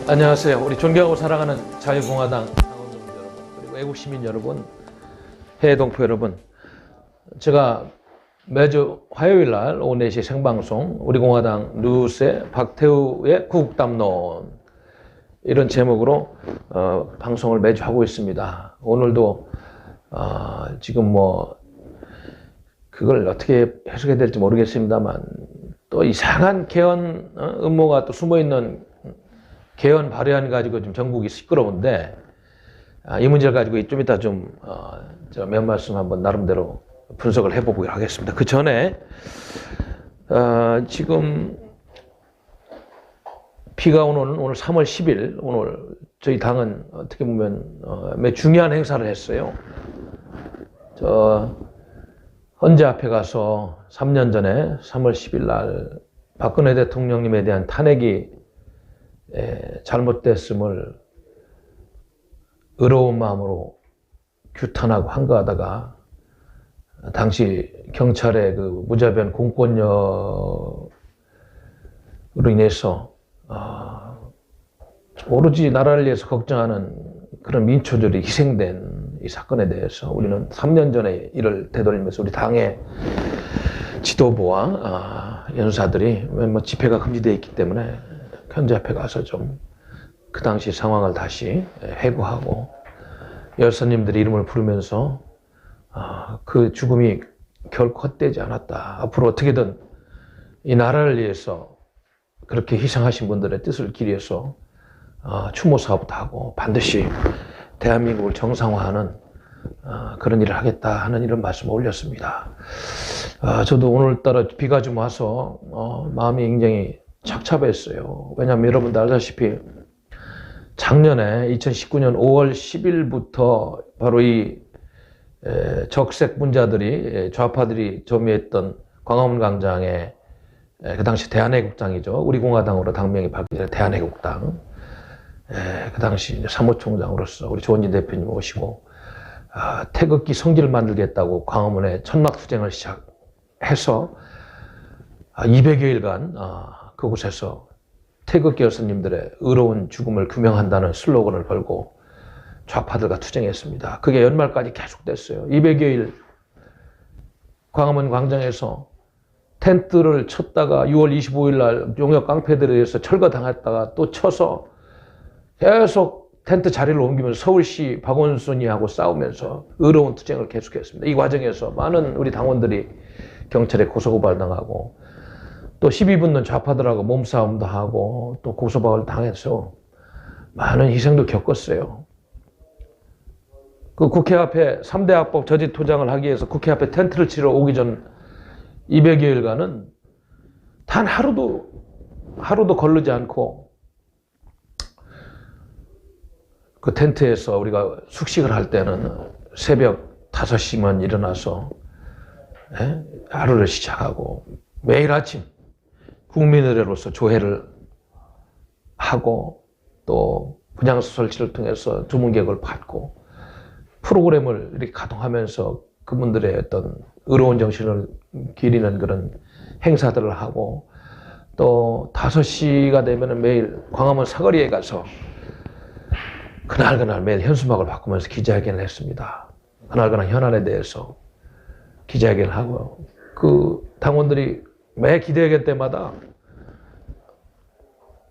안녕하세요. 우리 존경하고 사랑하는 자유공화당 당원들 여러분, 그리고 애국 시민 여러분, 해외 동포 여러분. 제가 매주 화요일 날 오후 4시 생방송 우리 공화당 뉴스의 박태우의 구국담론, 이런 제목으로 방송을 매주 하고 있습니다. 오늘도 지금 그걸 어떻게 해석해야 될지 모르겠습니다만, 또 이상한 개헌 음모가 또 숨어있는 개헌 발의안 가지고 좀 전국이 시끄러운데, 이 문제를 가지고 좀 이따 몇 말씀 한번 나름대로 분석을 해보고 하겠습니다. 그 전에 지금 비가 오늘 3월 10일, 오늘 저희 당은 어떻게 보면 매우 중요한 행사를 했어요. 헌재 앞에 가서 3년 전에 3월 10일 날 박근혜 대통령님에 대한 탄핵이 잘못됐음을 의로운 마음으로 규탄하고 한거하다가, 당시 경찰의 그 무자비한 공권력으로 인해서 오로지 나라를 위해서 걱정하는 그런 민초들이 희생된 이 사건에 대해서 우리는 3년 전에 이를 되돌리면서 우리 당의 지도부와 연사들이 집회가 금지되어 있기 때문에 현재 앞에 가서 그 당시 상황을 다시 회고하고, 열사님들의 이름을 부르면서 그 죽음이 결코 헛되지 않았다. 앞으로 어떻게든 이 나라를 위해서 그렇게 희생하신 분들의 뜻을 기리해서 추모 사업도 하고 반드시 대한민국을 정상화하는 그런 일을 하겠다 하는 이런 말씀을 올렸습니다. 저도 오늘따라 비가 좀 와서 마음이 굉장히 착잡했어요. 왜냐하면 여러분들 알다시피 작년에 2019년 5월 10일부터 바로 이 적색 분자들이, 좌파들이 점유했던 광화문 광장에, 그 당시 대한애국당이죠. 우리 공화당으로 당명이 바뀌자 대한애국당, 그 당시 사무총장으로서 우리 조원진 대표님 오시고 태극기 성지를 만들겠다고 광화문에 천막투쟁을 시작해서 200여일간 그곳에서 태극기 열사님들의 의로운 죽음을 규명한다는 슬로건을 걸고 좌파들과 투쟁했습니다. 그게 연말까지 계속됐어요. 200여일 광화문 광장에서 텐트를 쳤다가 6월 25일 날 용역 깡패들에 의해서 철거당했다가 또 쳐서 계속 텐트 자리를 옮기면서 서울시 박원순이하고 싸우면서 의로운 투쟁을 계속했습니다. 이 과정에서 많은 우리 당원들이 경찰에 고소고발당하고, 또 시비 붙는 좌파들하고 몸싸움도 하고 또 고소박을 당해서 많은 희생도 겪었어요. 그 국회 앞에 3대 악법 저지 투쟁을 하기 위해서 국회 앞에 텐트를 치러 오기 전 200여일간은 단 하루도 거르지 않고 그 텐트에서 우리가 숙식을 할 때는 새벽 5시만 일어나서 하루를 시작하고, 매일 아침 국민의례로서 조회를 하고, 또 분향소설치를 통해서 주문객을 받고 프로그램을 이렇게 가동하면서 그분들의 어떤 의로운 정신을 기리는 그런 행사들을 하고, 또 5시가 되면 매일 광화문 사거리에 가서 그날 매일 현수막을 바꾸면서 기자회견을 했습니다. 그날 현안에 대해서 기자회견을 하고, 그 당원들이 매 기자회견 때마다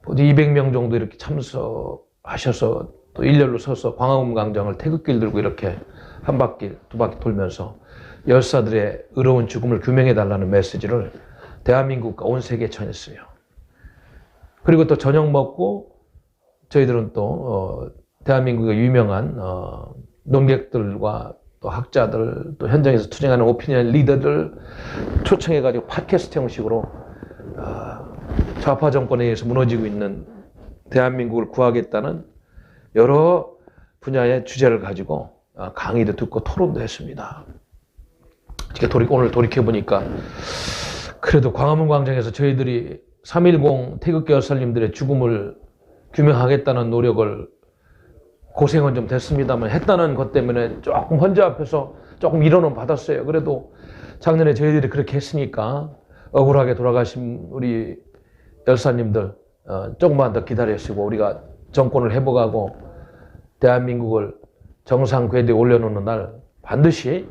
200명 정도 이렇게 참석하셔서 또 일렬로 서서 광화문 광장을 태극기를 들고 이렇게 한 바퀴, 두 바퀴 돌면서 열사들의 의로운 죽음을 규명해달라는 메시지를 대한민국과 온 세계에 전했어요. 그리고 또 저녁 먹고 저희들은 또 대한민국의 유명한 논객들과 또 학자들, 또 현장에서 투쟁하는 오피니언 리더들 초청해가지고 팟캐스트 형식으로 좌파 정권에 의해서 무너지고 있는 대한민국을 구하겠다는 여러 분야의 주제를 가지고 강의도 듣고 토론도 했습니다. 오늘 돌이켜보니까 그래도 광화문 광장에서 저희들이 3.10 태극기 열사님들의 죽음을 규명하겠다는 노력을, 고생은 좀 됐습니다만 했다는 것 때문에 조금 헌재 앞에서 조금 위로는 받았어요. 그래도 작년에 저희들이 그렇게 했으니까 억울하게 돌아가신 우리 열사님들 조금만 더 기다렸고 우리가 정권을 회복하고 대한민국을 정상 궤도에 올려놓는 날 반드시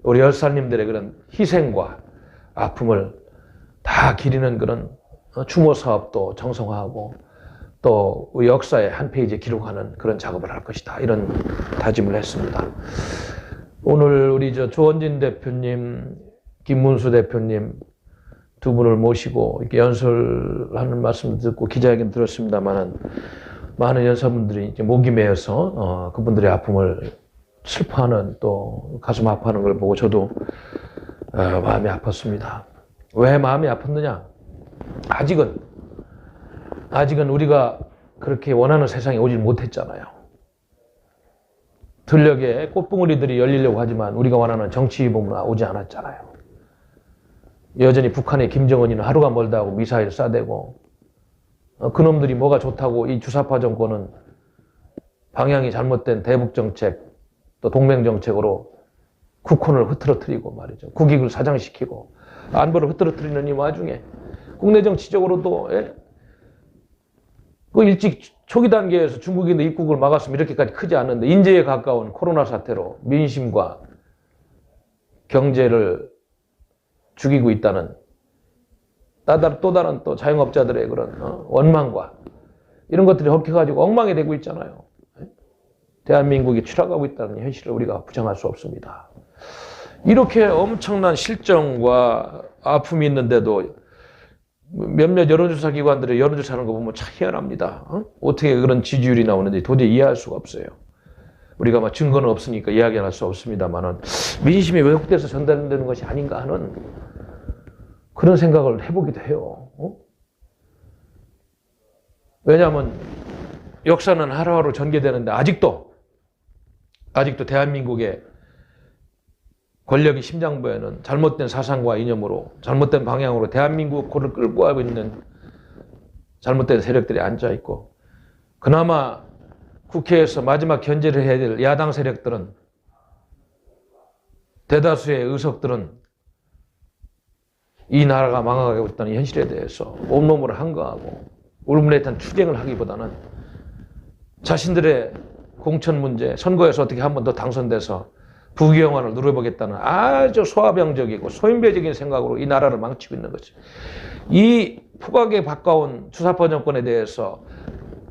우리 열사님들의 그런 희생과 아픔을 다 기리는 그런 추모 사업도 정성화하고 또 역사의 한 페이지에 기록하는 그런 작업을 할 것이다. 이런 다짐을 했습니다. 오늘 우리 조원진 대표님, 김문수 대표님 두 분을 모시고 이렇게 연설하는 말씀 듣고 기자회견 들었습니다만은 많은 연사분들이 이제 목이 메어서 그분들의 아픔을 슬퍼하는 또 가슴 아파하는 걸 보고 저도 마음이 아팠습니다. 왜 마음이 아팠느냐? 아직은 우리가 그렇게 원하는 세상에 오질 못했잖아요. 들녘에 꽃봉오리들이 열리려고 하지만 우리가 원하는 정치범은 오지 않았잖아요. 여전히 북한의 김정은이는 하루가 멀다 하고 미사일 쏴대고 그놈들이 뭐가 좋다고 이 주사파 정권은 방향이 잘못된 대북정책 또 동맹정책으로 국혼을 흐트러뜨리고 말이죠. 국익을 사장시키고 안보를 흐트러뜨리는 이 와중에 국내 정치적으로도 그 일찍 초기 단계에서 중국인의 입국을 막았으면 이렇게까지 크지 않는데 인재에 가까운 코로나 사태로 민심과 경제를 죽이고 있다는 또 다른 또 자영업자들의 그런 원망과 이런 것들이 얽혀가지고 엉망이 되고 있잖아요. 대한민국이 추락하고 있다는 현실을 우리가 부정할 수 없습니다. 이렇게 엄청난 실정과 아픔이 있는데도 몇몇 여론조사 기관들의 여론조사하는 거 보면 참 희한합니다. 어떻게 그런 지지율이 나오는지 도저히 이해할 수가 없어요. 우리가 막 증거는 없으니까 이야기할 수 없습니다만은 민심이 왜곡돼서 전달되는 것이 아닌가 하는 그런 생각을 해보기도 해요. 왜냐하면 역사는 하루하루 전개되는데 아직도 대한민국의 권력이 심장부에는 잘못된 사상과 이념으로 잘못된 방향으로 대한민국을 끌고 가고 있는 잘못된 세력들이 앉아있고 그나마 국회에서 마지막 견제를 해야 될 야당 세력들은 대다수의 의석들은 이 나라가 망하고 있다는 현실에 대해서 온몸으로 항거하고 울분해탄 투쟁을 하기보다는 자신들의 공천 문제, 선거에서 어떻게 한 번 더 당선돼서 부귀영화를 누려보겠다는 아주 소화병적이고 소인배적인 생각으로 이 나라를 망치고 있는 거죠. 이 폭악에 가까운 주사파 정권에 대해서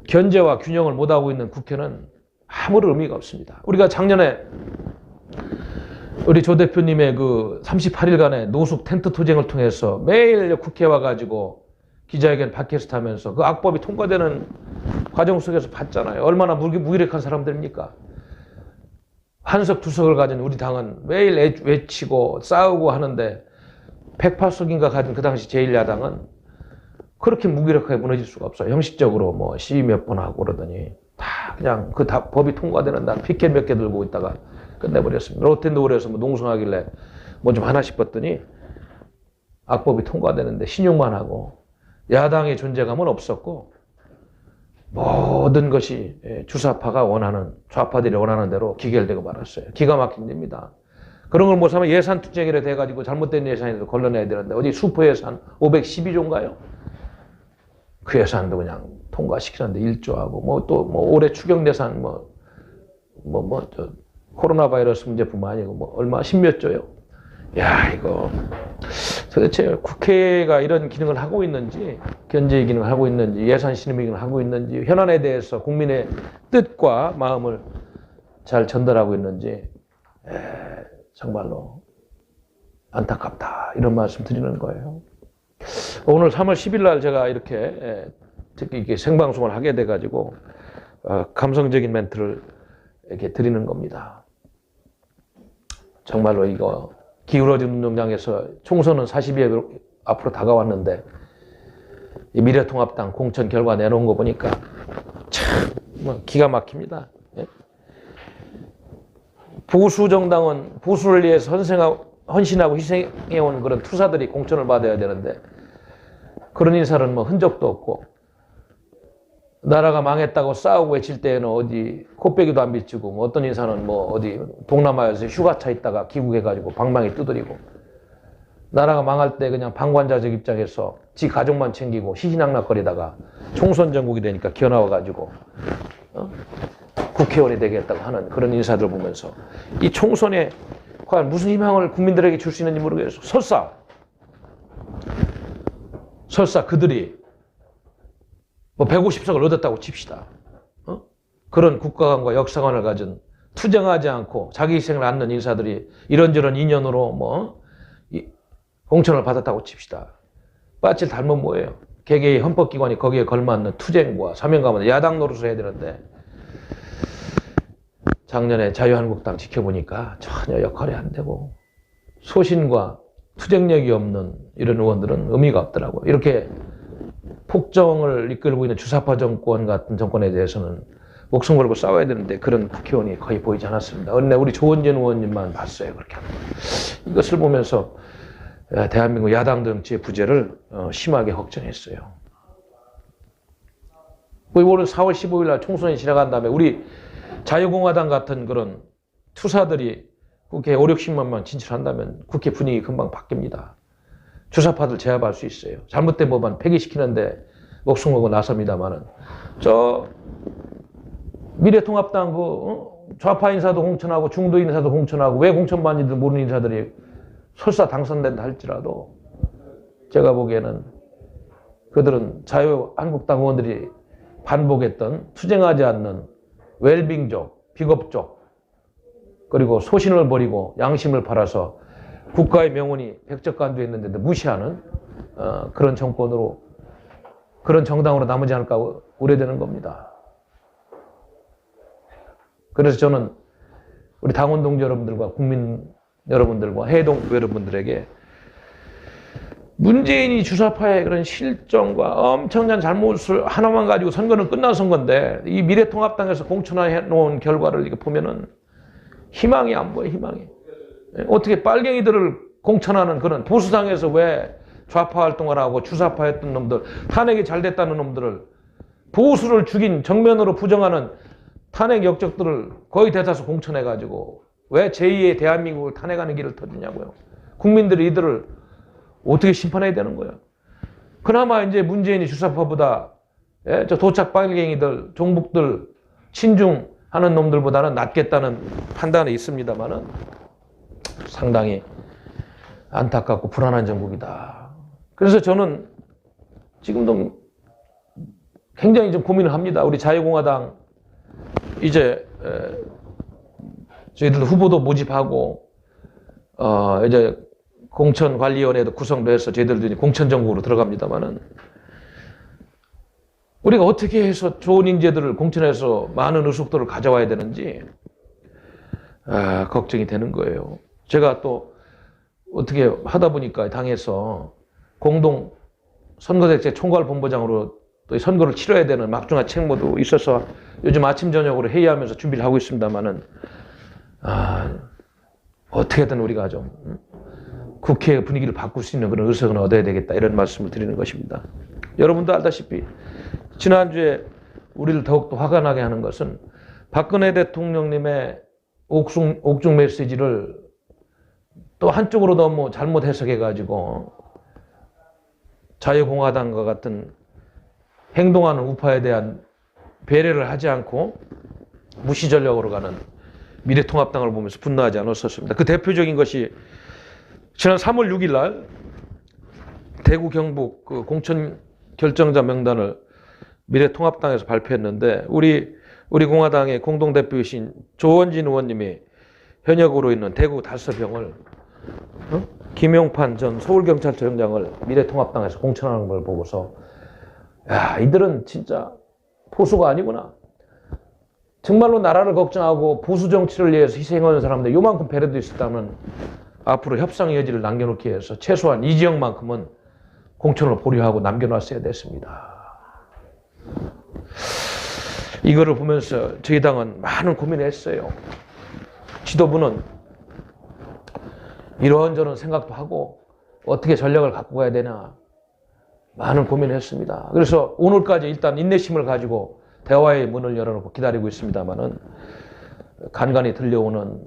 견제와 균형을 못하고 있는 국회는 아무런 의미가 없습니다. 우리가 작년에 우리 조 대표님의 그 38일간의 노숙 텐트 투쟁을 통해서 매일 국회에 와가지고 기자회견 팟캐스트 하면서 그 악법이 통과되는 과정 속에서 봤잖아요. 얼마나 무기력한 사람들입니까? 한석 두석을 가진 우리 당은 매일 외치고 싸우고 하는데 108석인가 가진 그 당시 제1야당은 그렇게 무기력하게 무너질 수가 없어요. 형식적으로 뭐 시위 몇 번 하고 그러더니 다 그냥 그 법이 통과되는 날 피켓 몇 개 들고 있다가 끝내버렸습니다. 롯데노을에서 뭐 농성하길래 뭐 좀 하나 싶었더니 악법이 통과되는데 신용만 하고 야당의 존재감은 없었고 모든 것이 주사파가 원하는 좌파들이 원하는 대로 기결되고 말았어요. 기가 막힌 일입니다. 그런 걸 못하면 예산 투쟁이라 돼가지고 잘못된 예산에도 걸러내야 되는데 어디 슈퍼 예산 512조인가요? 그 예산도 그냥 통과시키는데 1조하고 뭐 또 뭐 올해 추경 예산 저 코로나 바이러스 문제뿐만 아니고 뭐 얼마 10몇 조요. 야 이거 도대체 국회가 이런 기능을 하고 있는지 견제 기능을 하고 있는지 예산 신임 기능을 하고 있는지 현안에 대해서 국민의 뜻과 마음을 잘 전달하고 있는지 정말로 안타깝다 이런 말씀 드리는 거예요. 오늘 3월 10일 날 제가 이렇게 특히 이렇게 생방송을 하게 돼가지고 감성적인 멘트를 이렇게 드리는 겁니다. 정말로 이거 기울어진 운동장에서 총선은 40여 앞으로 다가왔는데 이 미래통합당 공천 결과 내놓은 거 보니까 참 기가 막힙니다. 보수 정당은 보수를 위해서 헌신하고 희생해온 그런 투사들이 공천을 받아야 되는데 그런 인사는 뭐 흔적도 없고 나라가 망했다고 싸우고 외칠 때에는 어디 코빼기도 안 비치고 뭐 어떤 인사는 뭐 어디 동남아에서 휴가차 있다가 귀국해가지고 방망이 두드리고 나라가 망할 때 그냥 방관자적 입장에서 지 가족만 챙기고 희희낙낙거리다가 총선 전국이 되니까 기어나와가지고 국회의원이 되겠다고 하는 그런 인사들 보면서 이 총선에 과연 무슨 희망을 국민들에게 줄 수 있는지 모르겠어. 설사 그들이 뭐 150석을 얻었다고 칩시다. 그런 국가관과 역사관을 가진 투쟁하지 않고 자기 희생을 않는 인사들이 이런저런 인연으로 뭐 공천을 받았다고 칩시다. 빠질 닮은 뭐예요? 개개의 헌법기관이 거기에 걸맞는 투쟁과 사명감을 야당 노릇을 해야 되는데 작년에 자유한국당 지켜보니까 전혀 역할이 안 되고 소신과 투쟁력이 없는 이런 의원들은 의미가 없더라고요. 이렇게 폭정을 이끌고 있는 주사파 정권 같은 정권에 대해서는 목숨 걸고 싸워야 되는데 그런 국회의원이 거의 보이지 않았습니다. 근데 우리 조원진 의원님만 봤어요. 그렇게 하는 거. 이것을 보면서 대한민국 야당 정치의 부재를 심하게 걱정했어요. 올해 4월 15일 날 총선이 지나간 다음에 우리 자유공화당 같은 그런 투사들이 국회에 5, 60만만 진출한다면 국회 분위기 금방 바뀝니다. 주사파들 제압할 수 있어요. 잘못된 법안 폐기시키는데 목숨 걸고 나섭니다만은 저 미래통합당 좌파 인사도 공천하고 중도 인사도 공천하고 왜 공천받는지도 모르는 인사들이 설사 당선된다 할지라도 제가 보기에는 그들은 자유한국당 의원들이 반복했던 투쟁하지 않는 웰빙적, 비겁적 그리고 소신을 버리고 양심을 팔아서 국가의 명운이 백적간두했는데도 무시하는 그런 정권으로 그런 정당으로 남지 않을까 우려되는 겁니다. 그래서 저는 우리 당원 동지 여러분들과 국민 여러분들과 해외동포 여러분들에게 문재인이 주사파의 그런 실정과 엄청난 잘못을 하나만 가지고 선거는 끝난 선거인데 이 미래통합당에서 공천해 놓은 결과를 이렇게 보면은 희망이 안 보여, 희망이. 어떻게 빨갱이들을 공천하는 그런 보수당에서 왜 좌파 활동을 하고 주사파 했던 놈들, 탄핵이 잘 됐다는 놈들을 보수를 죽인 정면으로 부정하는 탄핵 역적들을 거의 대다수 공천해가지고 왜 제2의 대한민국을 탄핵하는 길을 터주냐고요. 국민들이 이들을 어떻게 심판해야 되는 거예요. 그나마 이제 문재인이 주사파보다 저 도착 빨갱이들, 종북들, 친중하는 놈들보다는 낫겠다는 판단이 있습니다만은 상당히 안타깝고 불안한 정국이다. 그래서 저는 지금도 굉장히 좀 고민을 합니다. 우리 자유공화당 이제 저희들도 후보도 모집하고 이제 공천관리위원회도 구성도 해서 저희들도 이제 공천정국으로 들어갑니다만은 우리가 어떻게 해서 좋은 인재들을 공천해서 많은 의석들을 가져와야 되는지 걱정이 되는 거예요. 제가 또 어떻게 하다 보니까 당에서 공동 선거대책 총괄본부장으로 또 선거를 치러야 되는 막중한 책무도 있어서 요즘 아침 저녁으로 회의하면서 준비를 하고 있습니다만은 어떻게든 우리가 좀 국회 분위기를 바꿀 수 있는 그런 의석은 얻어야 되겠다 이런 말씀을 드리는 것입니다. 여러분도 알다시피 지난주에 우리를 더욱더 화가 나게 하는 것은 박근혜 대통령님의 옥중 메시지를 또 한쪽으로 너무 잘못 해석해가지고 자유공화당과 같은 행동하는 우파에 대한 배려를 하지 않고 무시 전략으로 가는 미래통합당을 보면서 분노하지 않았었습니다. 그 대표적인 것이 지난 3월 6일 날 대구 경북 그 공천 결정자 명단을 미래통합당에서 발표했는데 우리 공화당의 공동대표이신 조원진 의원님이 현역으로 있는 대구 달서병을 김용판 전 서울경찰청장을 미래통합당에서 공천하는 걸 보고서 야, 이들은 진짜 보수가 아니구나. 정말로 나라를 걱정하고 보수 정치를 위해서 희생하는 사람들 요만큼 배려도 있었다면 앞으로 협상의 여지를 남겨놓기 위해서 최소한 이 지역만큼은 공천을 보류하고 남겨놨어야 됐습니다. 이거를 보면서 저희 당은 많은 고민을 했어요. 지도부는 이런저런 생각도 하고 어떻게 전략을 갖고 가야 되나 많은 고민을 했습니다. 그래서 오늘까지 일단 인내심을 가지고 대화의 문을 열어놓고 기다리고 있습니다만은 간간히 들려오는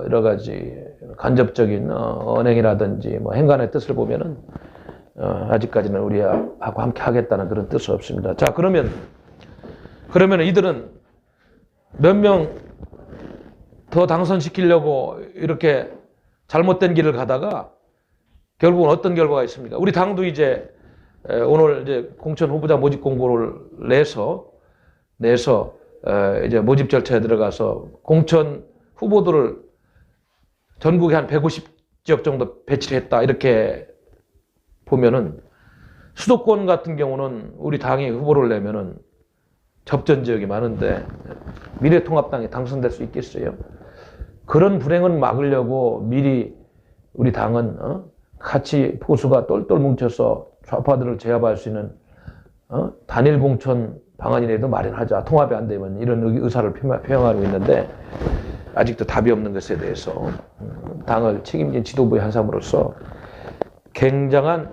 여러 가지 간접적인 언행이라든지 뭐 행간의 뜻을 보면은 아직까지는 우리하고 함께 하겠다는 그런 뜻은 없습니다. 자, 그러면 이들은 몇 명 더 당선시키려고 이렇게 잘못된 길을 가다가 결국은 어떤 결과가 있습니까? 우리 당도 이제 오늘 이제 공천 후보자 모집 공고를 내서 이제 모집 절차에 들어가서 공천 후보들을 전국에 한 150지역 정도 배치를 했다. 이렇게 보면은 수도권 같은 경우는 우리 당이 후보를 내면은 접전 지역이 많은데 미래통합당이 당선될 수 있겠어요? 그런 불행은 막으려고 미리 우리 당은 같이 보수가 똘똘 뭉쳐서 좌파들을 제압할 수 있는 단일 공천 방안이라도 마련하자. 통합이 안 되면 이런 의사를 표명하고 있는데 아직도 답이 없는 것에 대해서 당을 책임진 지도부의 한 사람으로서 굉장한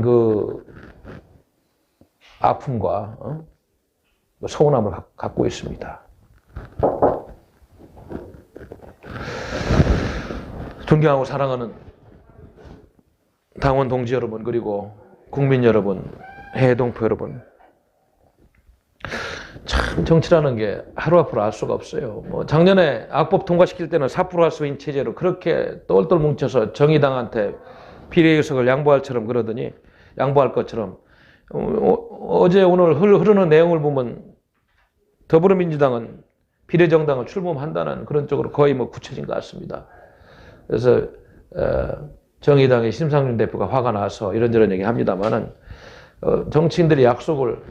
그 아픔과 서운함을 갖고 있습니다. 존경하고 사랑하는 당원 동지 여러분, 그리고 국민 여러분, 해외 동포 여러분, 참 정치라는 게 하루 앞으로 알 수가 없어요. 뭐 작년에 악법 통과시킬 때는 4% 할수인 체제로 그렇게 똘똘 뭉쳐서 정의당한테 비례의석을 양보할 것처럼 어제 오늘 흐르는 내용을 보면 더불어민주당은 비례정당을 출범한다는 그런 쪽으로 거의 뭐 굳혀진 것 같습니다. 그래서 정의당의 심상준 대표가 화가 나서 이런저런 얘기 합니다만은 정치인들의 약속을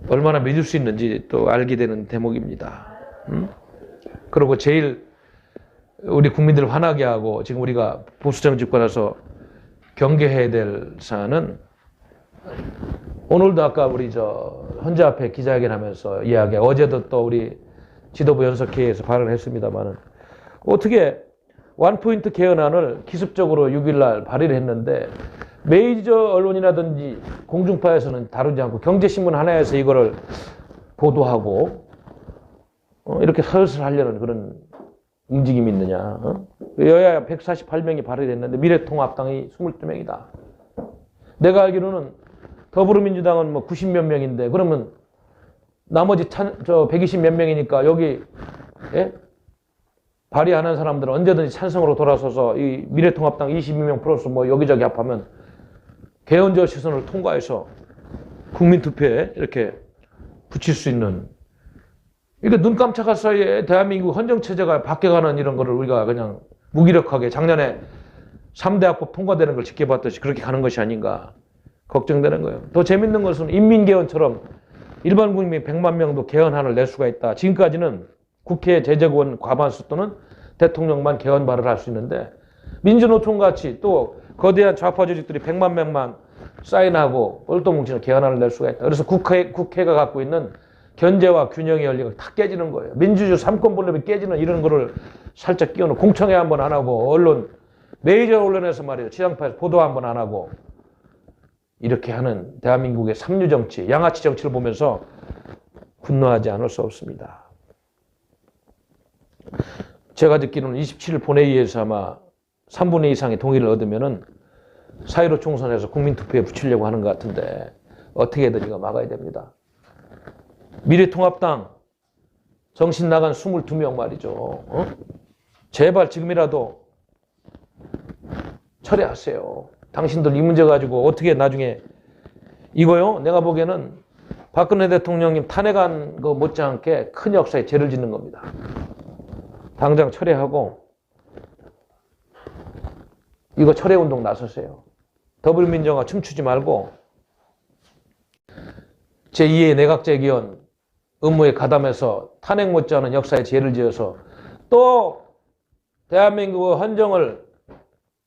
얼마나 믿을 수 있는지 또 알게 되는 대목입니다. 그리고 제일 우리 국민들을 화나게 하고 지금 우리가 보수정치권에서 경계해야 될 사안은 오늘도 아까 우리 헌재 앞에 기자회견하면서 이야기, 어제도 또 우리 지도부 연석회의에서 발언했습니다만은 어떻게 원포인트 개헌안을 기습적으로 6일날 발의를 했는데 메이저 언론이라든지 공중파에서는 다루지 않고 경제신문 하나에서 이거를 보도하고 이렇게 서슬 하려는 그런 움직임이 있느냐. 여야 148명이 발의를 했는데 미래통합당이 22명이다. 내가 알기로는 더불어민주당은 뭐 90몇 명인데 그러면 나머지 120몇 명이니까 여기 발의하는 사람들은 언제든지 찬성으로 돌아서서 이 미래통합당 22명 플러스 뭐 여기저기 합하면 개헌적 시선을 통과해서 국민투표에 이렇게 붙일 수 있는, 이게 눈 깜짝할 사이에 대한민국 헌정체제가 바뀌어가는 이런 거를 우리가 그냥 무기력하게 작년에 3대 악법 통과되는 걸 지켜봤듯이 그렇게 가는 것이 아닌가 걱정되는 거예요. 더 재밌는 것은 인민개헌처럼 일반 국민 100만 명도 개헌안을 낼 수가 있다. 지금까지는 국회 제재권 과반수 또는 대통령만 개헌 발의를 할 수 있는데 민주노총같이 또 거대한 좌파 조직들이 100만 명만 사인하고 똘똘뭉치는 개헌안을 낼 수가 있다. 그래서 국회가 갖고 있는 견제와 균형의 원리가 다 깨지는 거예요. 민주주의 삼권분립이 깨지는 이런 거를 살짝 끼워놓고 공청회 한번 안 하고 언론, 메이저 언론에서 말이에요. 지상파에서 보도 한번 안 하고 이렇게 하는 대한민국의 삼류정치, 양아치 정치를 보면서 분노하지 않을 수 없습니다. 제가 듣기로는 27일 본회의에서 아마 3분의 2 이상의 동의를 얻으면은 4.15 총선에서 국민투표에 붙이려고 하는 것 같은데 어떻게든 이거 막아야 됩니다. 미래통합당 정신 나간 22명 말이죠. 제발 지금이라도 철회하세요. 당신들 이 문제 가지고 어떻게 나중에 이거요? 내가 보기에는 박근혜 대통령님 탄핵한 거 못지않게 큰 역사에 죄를 짓는 겁니다. 당장 철회하고 이거 철회운동 나서세요. 더불어민주당과 춤추지 말고 제2의 내각제기원 의무에 가담해서 탄핵 못지않은 역사에 죄를 지어서 또 대한민국의 헌정을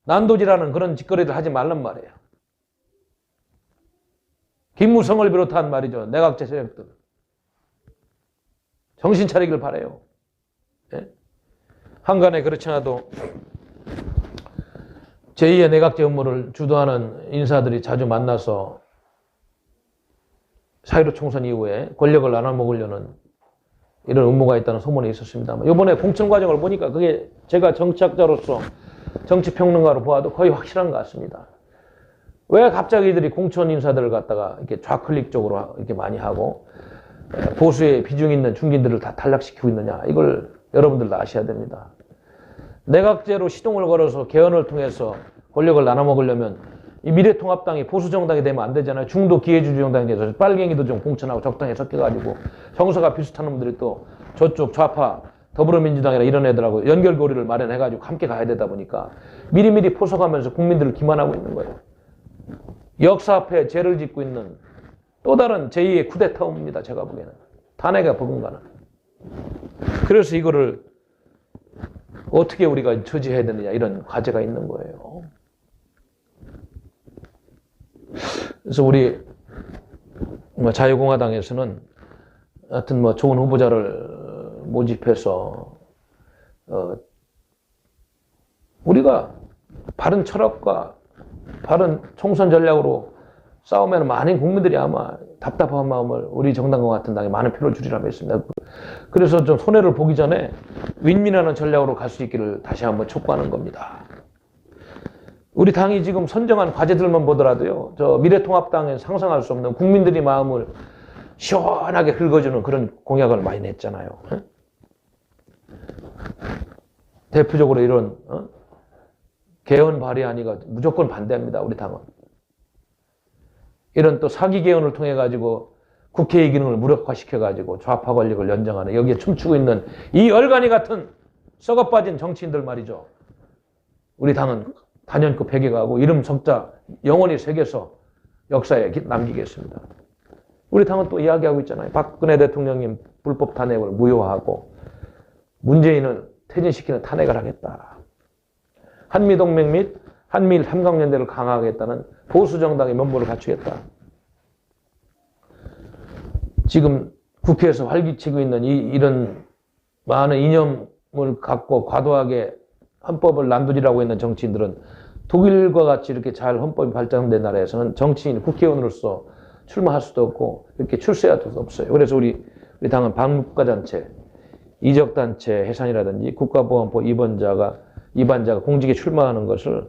난도질하는 그런 짓거리를 하지 말란 말이에요. 김무성을 비롯한 말이죠. 내각제 세력들. 정신 차리길 바라요. 예? 한간에 그렇지 않아도 제2의 내각제 업무를 주도하는 인사들이 자주 만나서 4.15 총선 이후에 권력을 나눠 먹으려는 이런 음모가 있다는 소문이 있었습니다만 이번에 공천 과정을 보니까 그게 제가 정치학자로서 정치평론가로 보아도 거의 확실한 것 같습니다. 왜 갑자기 이들이 공천 인사들을 갖다가 이렇게 좌클릭 쪽으로 이렇게 많이 하고 보수의 비중 있는 중진들을 다 탈락시키고 있느냐, 이걸 여러분들도 아셔야 됩니다. 내각제로 시동을 걸어서 개헌을 통해서 권력을 나눠 먹으려면 이 미래통합당이 보수정당이 되면 안 되잖아요. 중도 기회주의 정당이 돼서 빨갱이도 좀 공천하고 적당히 섞여가지고 정서가 비슷한 놈들이 또 저쪽 좌파 더불어민주당이나 이런 애들하고 연결고리를 마련해가지고 함께 가야 되다 보니까 미리미리 포석하면서 국민들을 기만하고 있는 거예요. 역사 앞에 죄를 짓고 있는 또 다른 제2의 쿠데타입니다. 제가 보기에는. 탄핵에 버금가는. 그래서 이거를 어떻게 우리가 처지해야 되느냐, 이런 과제가 있는 거예요. 그래서 우리 자유공화당에서는 하여튼 좋은 후보자를 모집해서 우리가 바른 철학과 바른 총선 전략으로 싸우면 많은 국민들이 아마 답답한 마음을 우리 정당과 같은 당에 많은 표를 주리라 믿습니다. 그래서 좀 손해를 보기 전에 윈윈하는 전략으로 갈 수 있기를 다시 한번 촉구하는 겁니다. 우리 당이 지금 선정한 과제들만 보더라도요, 저 미래통합당에 상상할 수 없는 국민들이 마음을 시원하게 긁어주는 그런 공약을 많이 냈잖아요. 대표적으로 이런 개헌 발의안이가 무조건 반대합니다. 우리 당은. 이런 또 사기 개헌을 통해 가지고 국회의 기능을 무력화시켜 가지고 좌파 권력을 연장하는, 여기에 춤추고 있는 이 얼간이 같은 썩어 빠진 정치인들 말이죠. 우리 당은 단연코 폐기하고 이름 석자 영원히 새겨서 역사에 남기겠습니다. 우리 당은 또 이야기하고 있잖아요. 박근혜 대통령님 불법 탄핵을 무효화하고 문재인을 퇴진시키는 탄핵을 하겠다. 한미동맹 및 한미일 삼각연대를 강화하겠다는 보수정당의 면모를 갖추겠다. 지금 국회에서 활기치고 있는 이런 많은 이념을 갖고 과도하게 헌법을 난두질하고 있는 정치인들은 독일과 같이 이렇게 잘 헌법이 발전된 나라에서는 정치인, 국회의원으로서 출마할 수도 없고 이렇게 출세할 수도 없어요. 그래서 우리 당은 반국가단체, 이적단체 해산이라든지 국가보안법 위반자가 공직에 출마하는 것을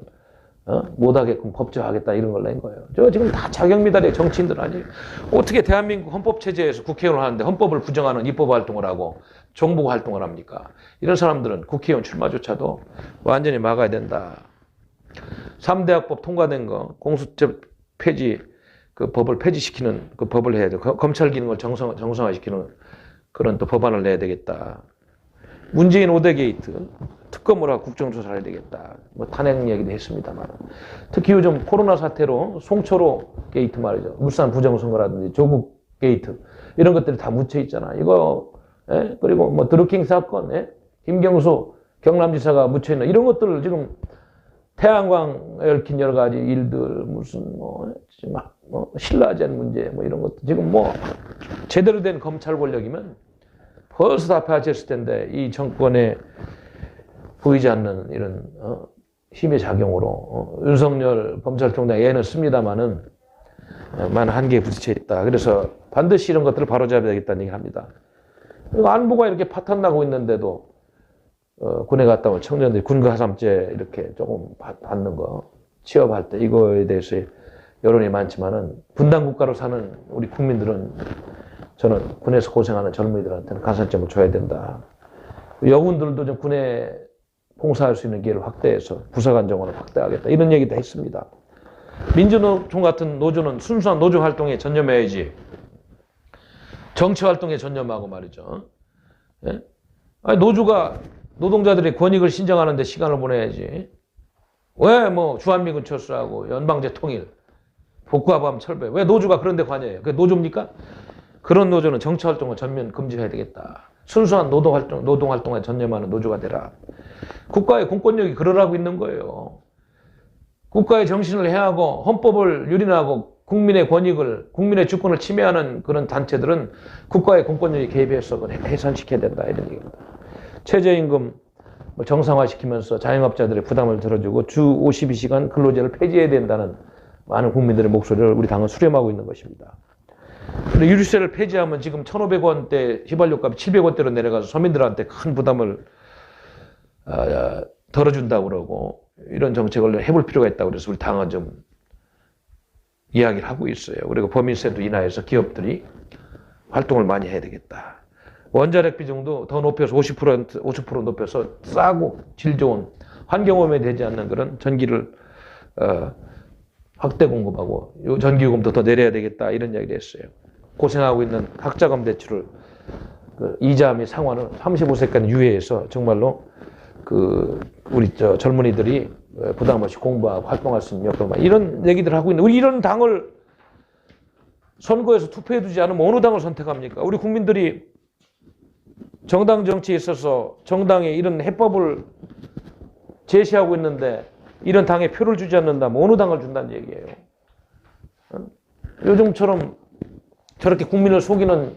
못하게끔 법제화하겠다, 이런 걸 낸 거예요. 저 지금 다 자격미달의 정치인들 아니에요. 어떻게 대한민국 헌법체제에서 국회의원을 하는데 헌법을 부정하는 입법 활동을 하고 정보 활동을 합니까? 이런 사람들은 국회의원 출마조차도 완전히 막아야 된다. 3대 학법 통과된 거, 공수처 폐지, 그 법을 폐지시키는 그 법을 해야 돼요. 검찰 기능을 정상화시키는 그런 또 법안을 내야 되겠다. 문재인 5대 게이트, 특검을 하고 국정조사를 해야 되겠다. 탄핵 얘기도 했습니다만. 특히 요즘 코로나 사태로 송철호 게이트 말이죠. 울산 부정선거라든지 조국 게이트, 이런 것들이 다 묻혀 있잖아. 이거, 그리고 드루킹 사건, 김경수 경남지사가 묻혀 있는 이런 것들을 지금 태양광 얽힌 여러 가지 일들, 무슨 신라젠 문제, 이런 것도 지금 제대로 된 검찰 권력이면 벌써 다 폐하했을 텐데, 이 정권에 보이지 않는 이런 힘의 작용으로 윤석열 검찰총장 예는 씁니다만은 많은 한계에 부딪혀 있다. 그래서 반드시 이런 것들을 바로잡아야 되겠다는 얘기를 합니다. 안보가 이렇게 파탄나고 있는데도 군에 갔다 온 청년들이 군가삼죄 이렇게 조금 받는 거, 취업할 때 이거에 대해서 여론이 많지만은 분단 국가로 사는 우리 국민들은, 저는 군에서 고생하는 젊은이들한테는 가산점을 줘야 된다. 여군들도 좀 군에 봉사할 수 있는 기회를 확대해서 부사관 정원을 확대하겠다, 이런 얘기도 했습니다. 민주노총 같은 노조는 순수한 노조 활동에 전념해야지 정치 활동에 전념하고 말이죠. 예? 아니, 노조가 노동자들의 권익을 신정하는데 시간을 보내야지. 왜 주한미군 철수하고 연방제 통일, 복구화범 철배, 왜 노조가 그런 데 관여해요? 그게 노조입니까? 그런 노조는 정치 활동을 전면 금지해야 되겠다. 순수한 노동 활동에 전념하는 노조가 되라. 국가의 공권력이 그러라고 있는 거예요. 국가의 정신을 해하고 헌법을 유린하고 국민의 권익을, 국민의 주권을 침해하는 그런 단체들은 국가의 공권력이 개입해서 해산시켜야 된다, 이런 얘기입니다. 최저임금 정상화시키면서 자영업자들의 부담을 들어주고 주 52시간 근로제를 폐지해야 된다는 많은 국민들의 목소리를 우리 당은 수렴하고 있는 것입니다. 근데 유류세를 폐지하면 지금 1,500원대 휘발유값이 700원대로 내려가서 서민들한테 큰 부담을 덜어준다고 그러고 이런 정책을 해볼 필요가 있다고 그래서 우리 당은 좀 이야기를 하고 있어요. 그리고 법인세도 인하해서 기업들이 활동을 많이 해야 되겠다. 원자력 비중도 더 높여서 50% 높여서 싸고 질 좋은 환경오염이 되지 않는 그런 전기를 확대 공급하고 전기요금도 더 내려야 되겠다 이런 이야기를 했어요. 고생하고 있는 학자금 대출을 이자 및 상환을 35세까지 유예해서 정말로 우리 젊은이들이 부담 없이 공부하고 활동할 수 있는 여건 이런 얘기들 하고 있는데 우리 이런 당을 선거에서 투표해두지 않으면 어느 당을 선택합니까? 우리 국민들이 정당 정치에 있어서 정당에 이런 해법을 제시하고 있는데 이런 당에 표를 주지 않는다면 어느 당을 준다는 얘기예요. 요즘처럼 저렇게 국민을 속이는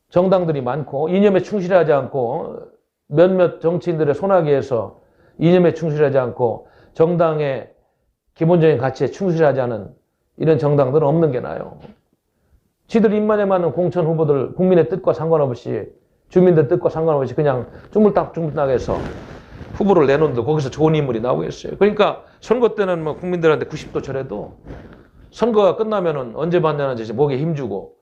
정당들이 많고 이념에 충실하지 않고 몇몇 정치인들의 손아귀에서 이념에 충실하지 않고 정당의 기본적인 가치에 충실하지 않은 이런 정당들은 없는 게 나아요. 지들 입맛에 맞는 공천 후보들 국민의 뜻과 상관없이 주민들 뜻과 상관없이 그냥 쭈물딱해서 후보를 내놓는데 거기서 좋은 인물이 나오겠어요. 그러니까 선거 때는 뭐 국민들한테 90도 절해도 선거가 끝나면은 언제 받냐는 듯이 목에 힘주고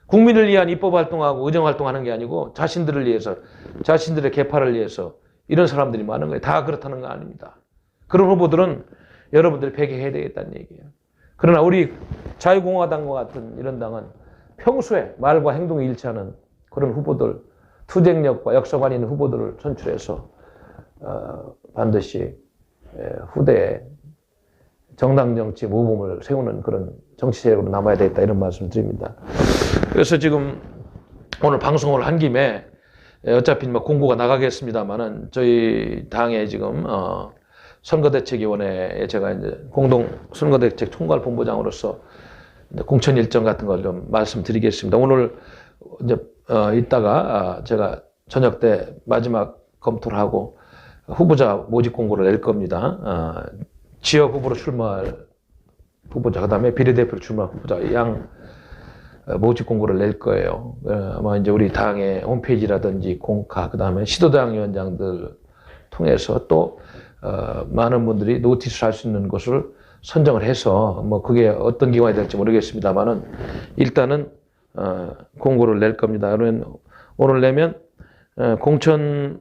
국민을 위한 입법 활동하고 의정 활동하는 게 아니고 자신들을 위해서 자신들의 계파를 위해서 이런 사람들이 많은 거예요. 다 그렇다는 거 아닙니다. 그런 후보들은 여러분들이 배개해야 되겠다는 얘기예요. 그러나 우리 자유공화당과 같은 이런 당은 평소에 말과 행동이 일치하는 그런 후보들, 투쟁력과 역사관이 있는 후보들을 선출해서 반드시 후대에 정당 정치 모범을 세우는 그런 정치 세력으로 남아야 되겠다 이런 말씀을 드립니다. 그래서 지금 오늘 방송을 한 김에 어차피 뭐 공고가 나가겠습니다만은 저희 당의 지금 선거대책위원회에 제가 이제 공동 선거대책 총괄본부장으로서 공천 일정 같은 걸 좀 말씀드리겠습니다. 오늘 이제 이따가 제가 저녁 때 마지막 검토를 하고 후보자 모집 공고를 낼 겁니다. 지역 후보로 출마할 후보자, 그 다음에 비례대표로 출마할 후보자 양 모집 공고를 낼 거예요. 아마 이제 우리 당의 홈페이지라든지 공카, 그 다음에 시도당 위원장들 통해서 또 많은 분들이 노티스를 할 수 있는 곳을 선정을 해서 뭐 그게 어떤 기관이 될지 모르겠습니다만은 일단은 공고를 낼 겁니다. 그러면 오늘 내면 공천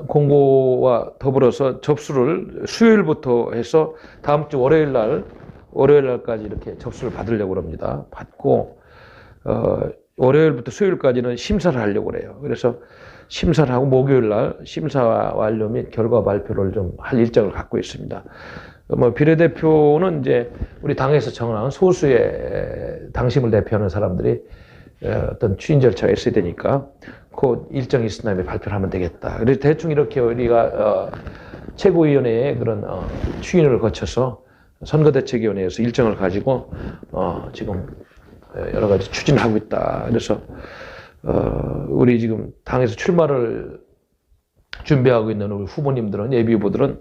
공고와 더불어서 접수를 수요일부터 해서 다음 주 월요일 날까지 이렇게 접수를 받으려고 합니다. 받고 월요일부터 수요일까지는 심사를 하려고 그래요. 그래서 심사를 하고 목요일 날 심사 완료 및 결과 발표를 좀 할 일정을 갖고 있습니다. 뭐 비례대표는 이제 우리 당에서 정한 소수의 당심을 대표하는 사람들이 어떤 추인 절차가 있어야 되니까 그 일정이 있은 다음에 발표를 하면 되겠다. 그래서 대충 이렇게 우리가 최고위원회의 그런 추인을 거쳐서 선거대책위원회에서 일정을 가지고 지금 여러 가지 추진을 하고 있다. 그래서 우리 지금 당에서 출마를 준비하고 있는 우리 후보님들은 예비 후보들은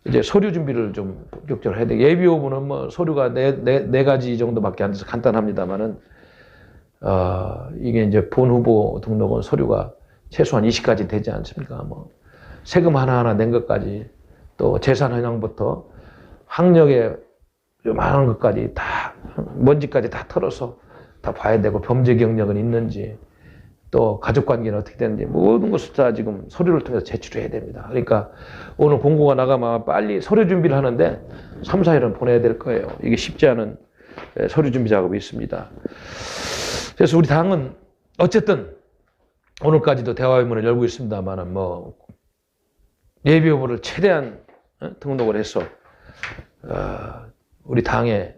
이제 서류 준비를 좀 본격적으로 해야 돼. 예비 후보는 뭐 서류가 네 가지 정도밖에 안 돼서 간단합니다만은 이게 이제 본 후보 등록은 서류가 최소한 20가지 되지 않습니까? 뭐 세금 하나하나 낸 것까지 또 재산 현황부터 학력에 많은 것까지 다 먼지까지 다 털어서 다 봐야 되고 범죄 경력은 있는지 또 가족관계는 어떻게 되는지 모든 것을 다 지금 서류를 통해서 제출해야 됩니다. 그러니까 오늘 공고가 나가면 빨리 서류 준비를 하는데 3, 4일은 보내야 될 거예요. 이게 쉽지 않은 서류 준비 작업이 있습니다. 그래서 우리 당은 어쨌든 오늘까지도 대화의 문을 열고 있습니다만은 뭐 예비 후보를 최대한 등록을 해서 우리 당의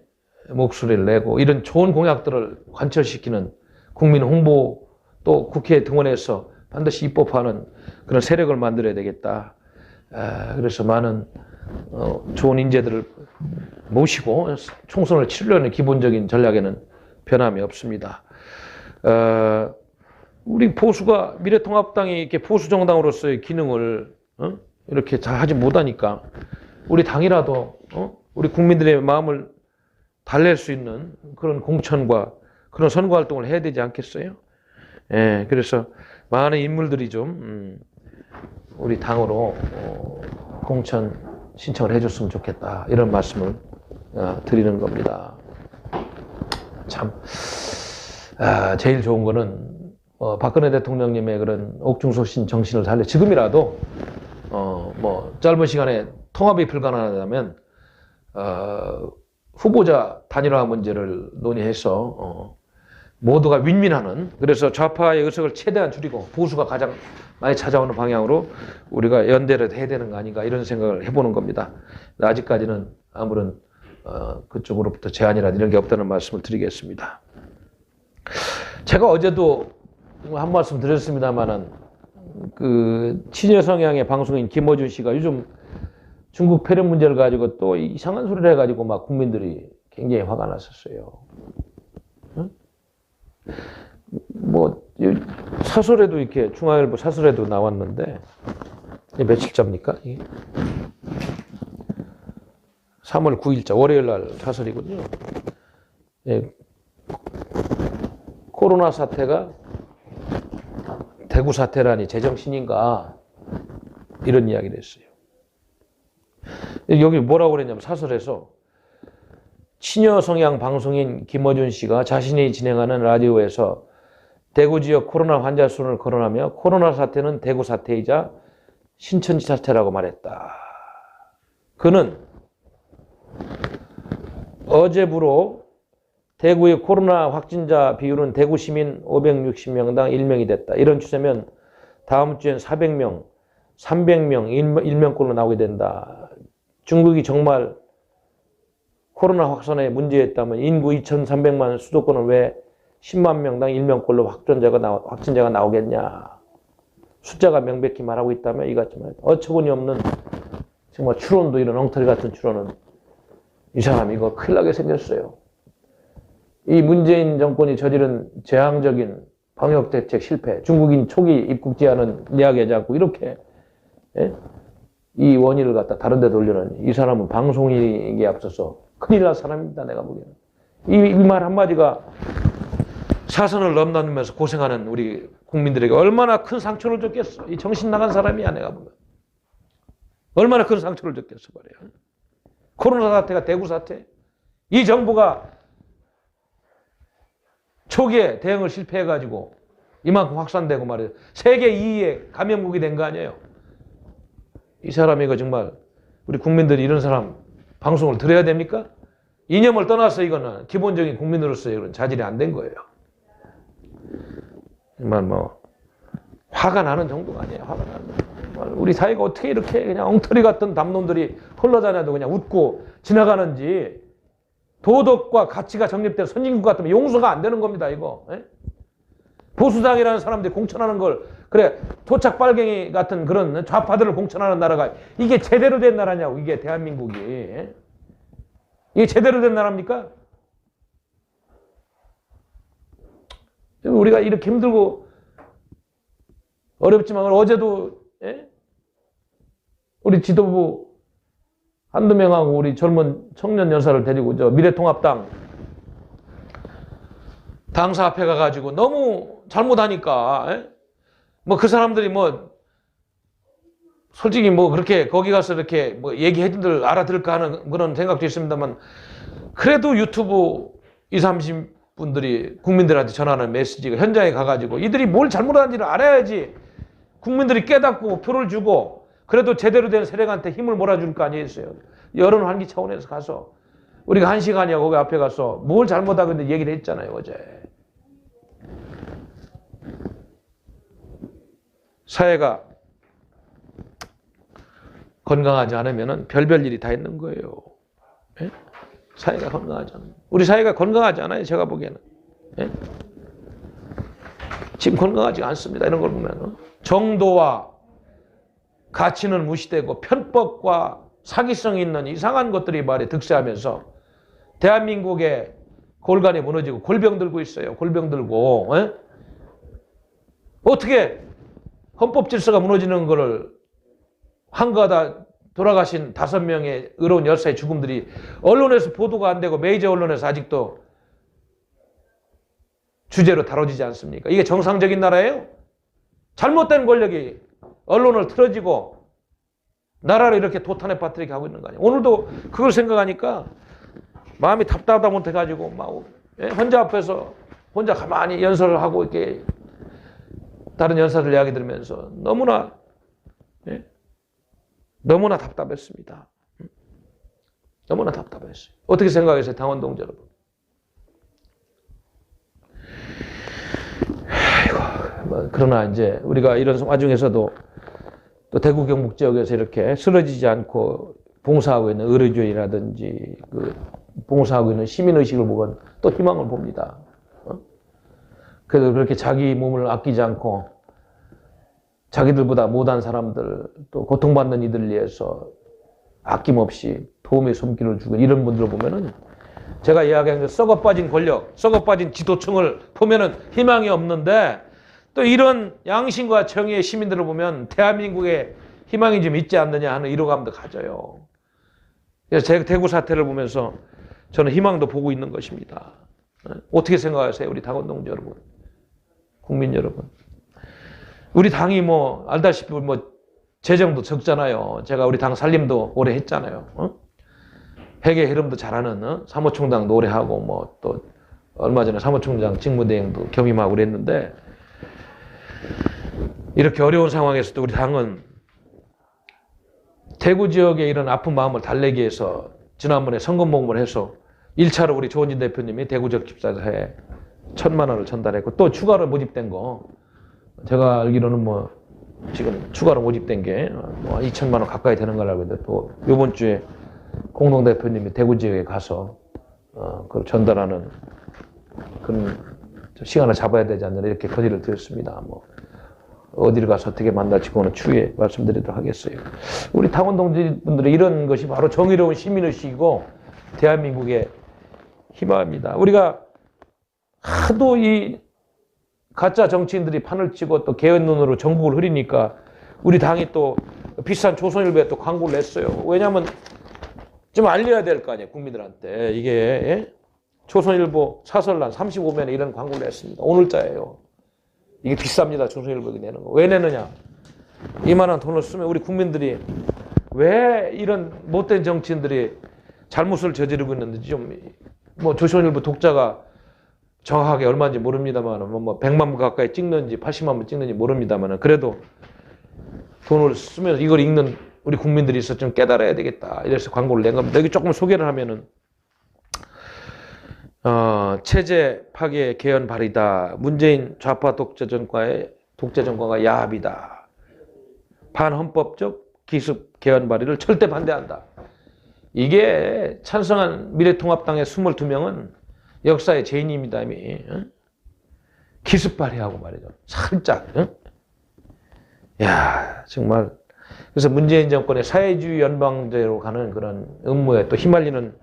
목소리를 내고 이런 좋은 공약들을 관철시키는 국민 홍보 또 국회에 등원해서 반드시 입법하는 그런 세력을 만들어야 되겠다. 그래서 많은 좋은 인재들을 모시고 총선을 치르려는 기본적인 전략에는 변함이 없습니다. 우리 보수가 미래통합당이 이렇게 보수 정당으로서의 기능을 이렇게 잘 하지 못하니까 우리 당이라도 우리 국민들의 마음을 달랠 수 있는 그런 공천과 그런 선거 활동을 해야 되지 않겠어요? 예, 그래서 많은 인물들이 좀 우리 당으로 공천 신청을 해줬으면 좋겠다 이런 말씀을 드리는 겁니다. 참 제일 좋은 거는 박근혜 대통령님의 그런 옥중소신 정신을 살려 지금이라도 뭐 짧은 시간에 통합이 불가능하다면 후보자 단일화 문제를 논의해서 모두가 윈윈하는, 그래서 좌파의 의석을 최대한 줄이고 보수가 가장 많이 찾아오는 방향으로 우리가 연대를 해야 되는 거 아닌가 이런 생각을 해보는 겁니다. 아직까지는 아무런 그쪽으로부터 제안이라든지 이런 게 없다는 말씀을 드리겠습니다. 제가 어제도 한 말씀 드렸습니다만은 그 친여 성향의 방송인 김어준 씨가 요즘 중국 폐렴 문제를 가지고 또 이상한 소리를 해가지고 막 국민들이 굉장히 화가 났었어요. 응? 뭐 사설에도 이렇게 중앙일보 사설에도 나왔는데 며칠자입니까? 3월 9일자 월요일 날 사설이군요. 예. 코로나 사태가 대구 사태라니 제정신인가 이런 이야기를 했어요. 여기 뭐라고 그랬냐면 사설에서 친여 성향 방송인 김어준 씨가 자신이 진행하는 라디오에서 대구 지역 코로나 환자 수를 거론하며 코로나 사태는 대구 사태이자 신천지 사태라고 말했다. 그는 어제부로 대구의 코로나 확진자 비율은 대구 시민 560명당 1명이 됐다. 이런 추세면 다음 주엔 400명, 300명, 1명꼴로 나오게 된다. 중국이 정말 코로나 확산에 문제였다면 인구 2,300만 수도권은 왜 10만 명당 1명꼴로 확진자가 나오겠냐. 숫자가 명백히 말하고 있다면 이 같은 말. 어처구니 없는 정말 추론도 이런 엉터리 같은 추론은 이 사람 이거 큰일 나게 생겼어요. 이 문재인 정권이 저지른 재앙적인 방역대책 실패, 중국인 초기 입국 제한은 이야기하지 않고 이렇게 이 원인을 갖다 다른 데 돌려는 이 사람은 방송인에 앞서서 큰일 날 사람입니다. 내가 보기에는. 이 말 한마디가 사선을 넘나들면서 고생하는 우리 국민들에게 얼마나 큰 상처를 줬겠어. 이 정신 나간 사람이야 내가 보면. 얼마나 큰 상처를 줬겠어 말이야. 코로나 사태가 대구 사태. 이 정부가 초기에 대응을 실패해가지고 이만큼 확산되고 말이에요. 세계 2위의 감염국이 된 거 아니에요. 이 사람이 이거 정말 우리 국민들이 이런 사람 방송을 들어야 됩니까? 이념을 떠나서 이거는 기본적인 국민으로서의 그런 자질이 안 된 거예요. 정말 뭐 화가 나는 정도가 아니에요. 화가 나는 정말 우리 사회가 어떻게 이렇게 그냥 엉터리 같은 담론들이 흘러다녀도 그냥 웃고 지나가는지. 도덕과 가치가 정립된 선진국 같으면 용서가 안 되는 겁니다. 이거. 보수당이라는 사람들이 공천하는 걸 그래 토착 빨갱이 같은 그런 좌파들을 공천하는 나라가 이게 제대로 된 나라냐고. 이게 대한민국이. 이게 제대로 된 나라입니까? 우리가 이렇게 힘들고 어렵지만 어제도 우리 지도부 한두 명하고 우리 젊은 청년 여사를 데리고 저 미래통합당 당사 앞에 가가지고 너무 잘못하니까 뭐 그 사람들이 뭐 솔직히 뭐 그렇게 거기 가서 이렇게 뭐 얘기해준들 알아들을까 하는 그런 생각도 있습니다만 그래도 유튜브 20, 30분들이 국민들한테 전하는 메시지가 현장에 가가지고 이들이 뭘 잘못하는지를 알아야지 국민들이 깨닫고 표를 주고 그래도 제대로 된 세력한테 힘을 몰아줄 거 아니겠어요. 여론 환기 차원에서 가서 우리가 1시간이야 거기 앞에 가서 뭘 잘못하고 있는데 얘기를 했잖아요 어제. 사회가 건강하지 않으면 별별 일이 다 있는 거예요. 예? 사회가 건강하지 않아요. 우리 사회가 건강하지 않아요 제가 보기에는. 예? 지금 건강하지 않습니다. 이런 걸 보면 정도와 가치는 무시되고 편법과 사기성 있는 이상한 것들이 말이 득세하면서 대한민국의 골간이 무너지고 골병 들고 있어요. 골병 들고. 에? 어떻게 헌법 질서가 무너지는 거를 한가하다 돌아가신 5명의 의로운 열사의 죽음들이 언론에서 보도가 안 되고 메이저 언론에서 아직도 주제로 다뤄지지 않습니까? 이게 정상적인 나라예요? 잘못된 권력이 언론을 틀어지고 나라를 이렇게 도탄에 빠뜨리게 하고 있는 거 아니에요? 오늘도 그걸 생각하니까 마음이 답답하다 못해가지고 막 혼자 앞에서 혼자 가만히 연설을 하고 이렇게 다른 연사들 이야기 들으면서 너무나 답답했습니다. 너무나 답답했어요. 어떻게 생각하세요, 당원 동지 여러분? 그러나 이제 우리가 이런 와중에서도 또 대구 경북 지역에서 이렇게 쓰러지지 않고 봉사하고 있는 의료주의라든지 봉사하고 있는 시민의식을 보면 또 희망을 봅니다. 그래도 그렇게 자기 몸을 아끼지 않고 자기들보다 못한 사람들 또 고통받는 이들을 위해서 아낌없이 도움의 손길을 주고 이런 분들을 보면은 제가 이야기한 썩어 빠진 권력, 썩어 빠진 지도층을 보면은 희망이 없는데 또 이런 양심과 정의의 시민들을 보면 대한민국에 희망이 좀 있지 않느냐 하는 위로감도 가져요. 그래서 제가 대구 사태를 보면서 저는 희망도 보고 있는 것입니다. 어떻게 생각하세요, 우리 당원 동지 여러분, 국민 여러분? 우리 당이 알다시피 재정도 적잖아요. 제가 우리 당 살림도 오래 했잖아요. 회계 흐름도 잘하는 사무총장도 오래 하고 또 얼마 전에 사무총장 직무대행도 겸임하고 그랬는데 이렇게 어려운 상황에서도 우리 당은 대구 지역의 이런 아픈 마음을 달래기 위해서 지난번에 선거 모금을 해서 1차로 우리 조원진 대표님이 대구적 집사회에 1,000만 원을 전달했고 또 추가로 모집된 거 제가 알기로는 지금 추가로 모집된 게 2,000만 원 가까이 되는 걸 알고 있는데 또 이번 주에 공동대표님이 대구 지역에 가서 그걸 전달하는 그런 시간을 잡아야 되지 않느냐 이렇게 건의를 드렸습니다. 어디를 가서 어떻게 만날지 그거는 추후에 말씀드리도록 하겠어요. 우리 당원 동지분들의 이런 것이 바로 정의로운 시민의식이고 대한민국의 희망입니다. 우리가 하도 이 가짜 정치인들이 판을 치고 또 개헌론으로 전국을 흐리니까 우리 당이 또 비싼 조선일보에 또 광고를 냈어요. 왜냐하면 좀 알려야 될 거 아니에요, 국민들한테. 이게 조선일보 사설란 35면에 이런 광고를 냈습니다. 오늘자예요. 이게 비쌉니다, 조선일보에 내는 거. 왜 내느냐? 이만한 돈을 쓰면 우리 국민들이 왜 이런 못된 정치인들이 잘못을 저지르고 있는지 좀 조선일보 독자가 정확하게 얼마인지 모릅니다만 100만 부 가까이 찍는지 80만 부 찍는지 모릅니다만 그래도 돈을 쓰면서 이걸 읽는 우리 국민들이 있어 좀 깨달아야 되겠다. 이래서 광고를 낸 겁니다. 여기 조금 소개를 하면은 체제 파괴 개헌 발의다. 문재인 좌파 독재 정권과 야합이다. 반헌법적 기습 개헌 발의를 절대 반대한다. 이게 찬성한 미래통합당의 22명은 역사의 죄인입니다. 이미. 기습 발의하고 말이죠. 살짝. 야, 정말. 그래서 문재인 정권의 사회주의 연방제로 가는 그런 음모에 또 휘말리는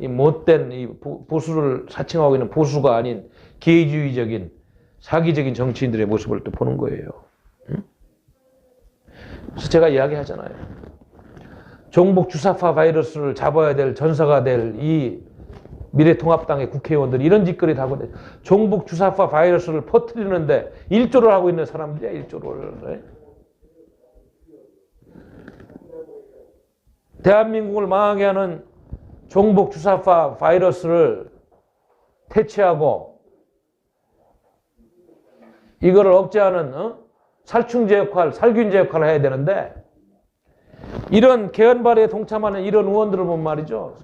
이 못된 이 보수를 사칭하고 있는 보수가 아닌 기회주의적인 사기적인 정치인들의 모습을 또 보는 거예요. 그래서 제가 이야기하잖아요. 종북 주사파 바이러스를 잡아야 될 전사가 될 이 미래통합당의 국회의원들이 이런 짓거리를 하고 있는데 종북 주사파 바이러스를 퍼뜨리는데 일조를 하고 있는 사람들이야, 일조를. 대한민국을 망하게 하는 종북 주사파 바이러스를 퇴치하고 이거를 억제하는 살충제 역할, 살균제 역할을 해야 되는데 이런 개헌 발의에 동참하는 이런 의원들을 보면 말이죠.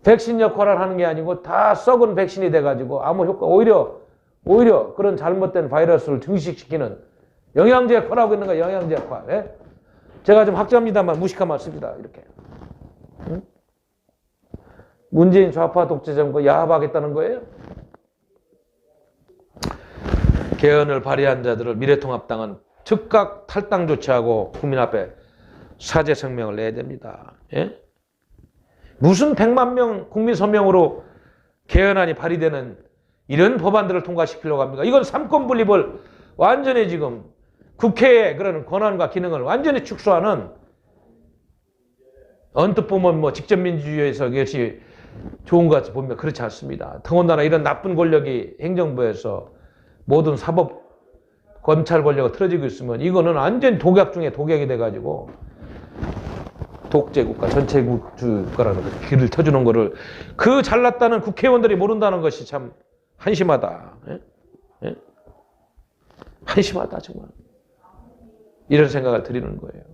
백신 역할을 하는 게 아니고 다 썩은 백신이 돼가지고 아무 효과, 오히려 그런 잘못된 바이러스를 증식시키는 영양제 역할을 하고 있는 거야, 영양제 역할. 예? 제가 좀 학자입니다만 무식한 말씀입니다. 이렇게. 응? 문재인 좌파 독재 정권 야합하겠다는 거예요? 개헌을 발의한 자들을 미래통합당은 즉각 탈당 조치하고 국민 앞에 사죄 성명을 내야 됩니다. 예? 무슨 100만 명 국민 서명으로 개헌안이 발의되는 이런 법안들을 통과시키려고 합니까? 이건 삼권 분립을 완전히 지금 국회의 그런 권한과 기능을 완전히 축소하는 언뜻 보면 뭐 직접민주주의에서 그것이 좋은 것 같이 보면 그렇지 않습니다. 더군다나 이런 나쁜 권력이 행정부에서 모든 사법, 검찰 권력이 틀어지고 있으면 이거는 완전 독약 중에 독약이 돼가지고 독재국가, 전체주의국가라는 길을 터주는 거를 그 잘났다는 국회의원들이 모른다는 것이 참 한심하다. 예? 예? 한심하다 정말. 이런 생각을 드리는 거예요.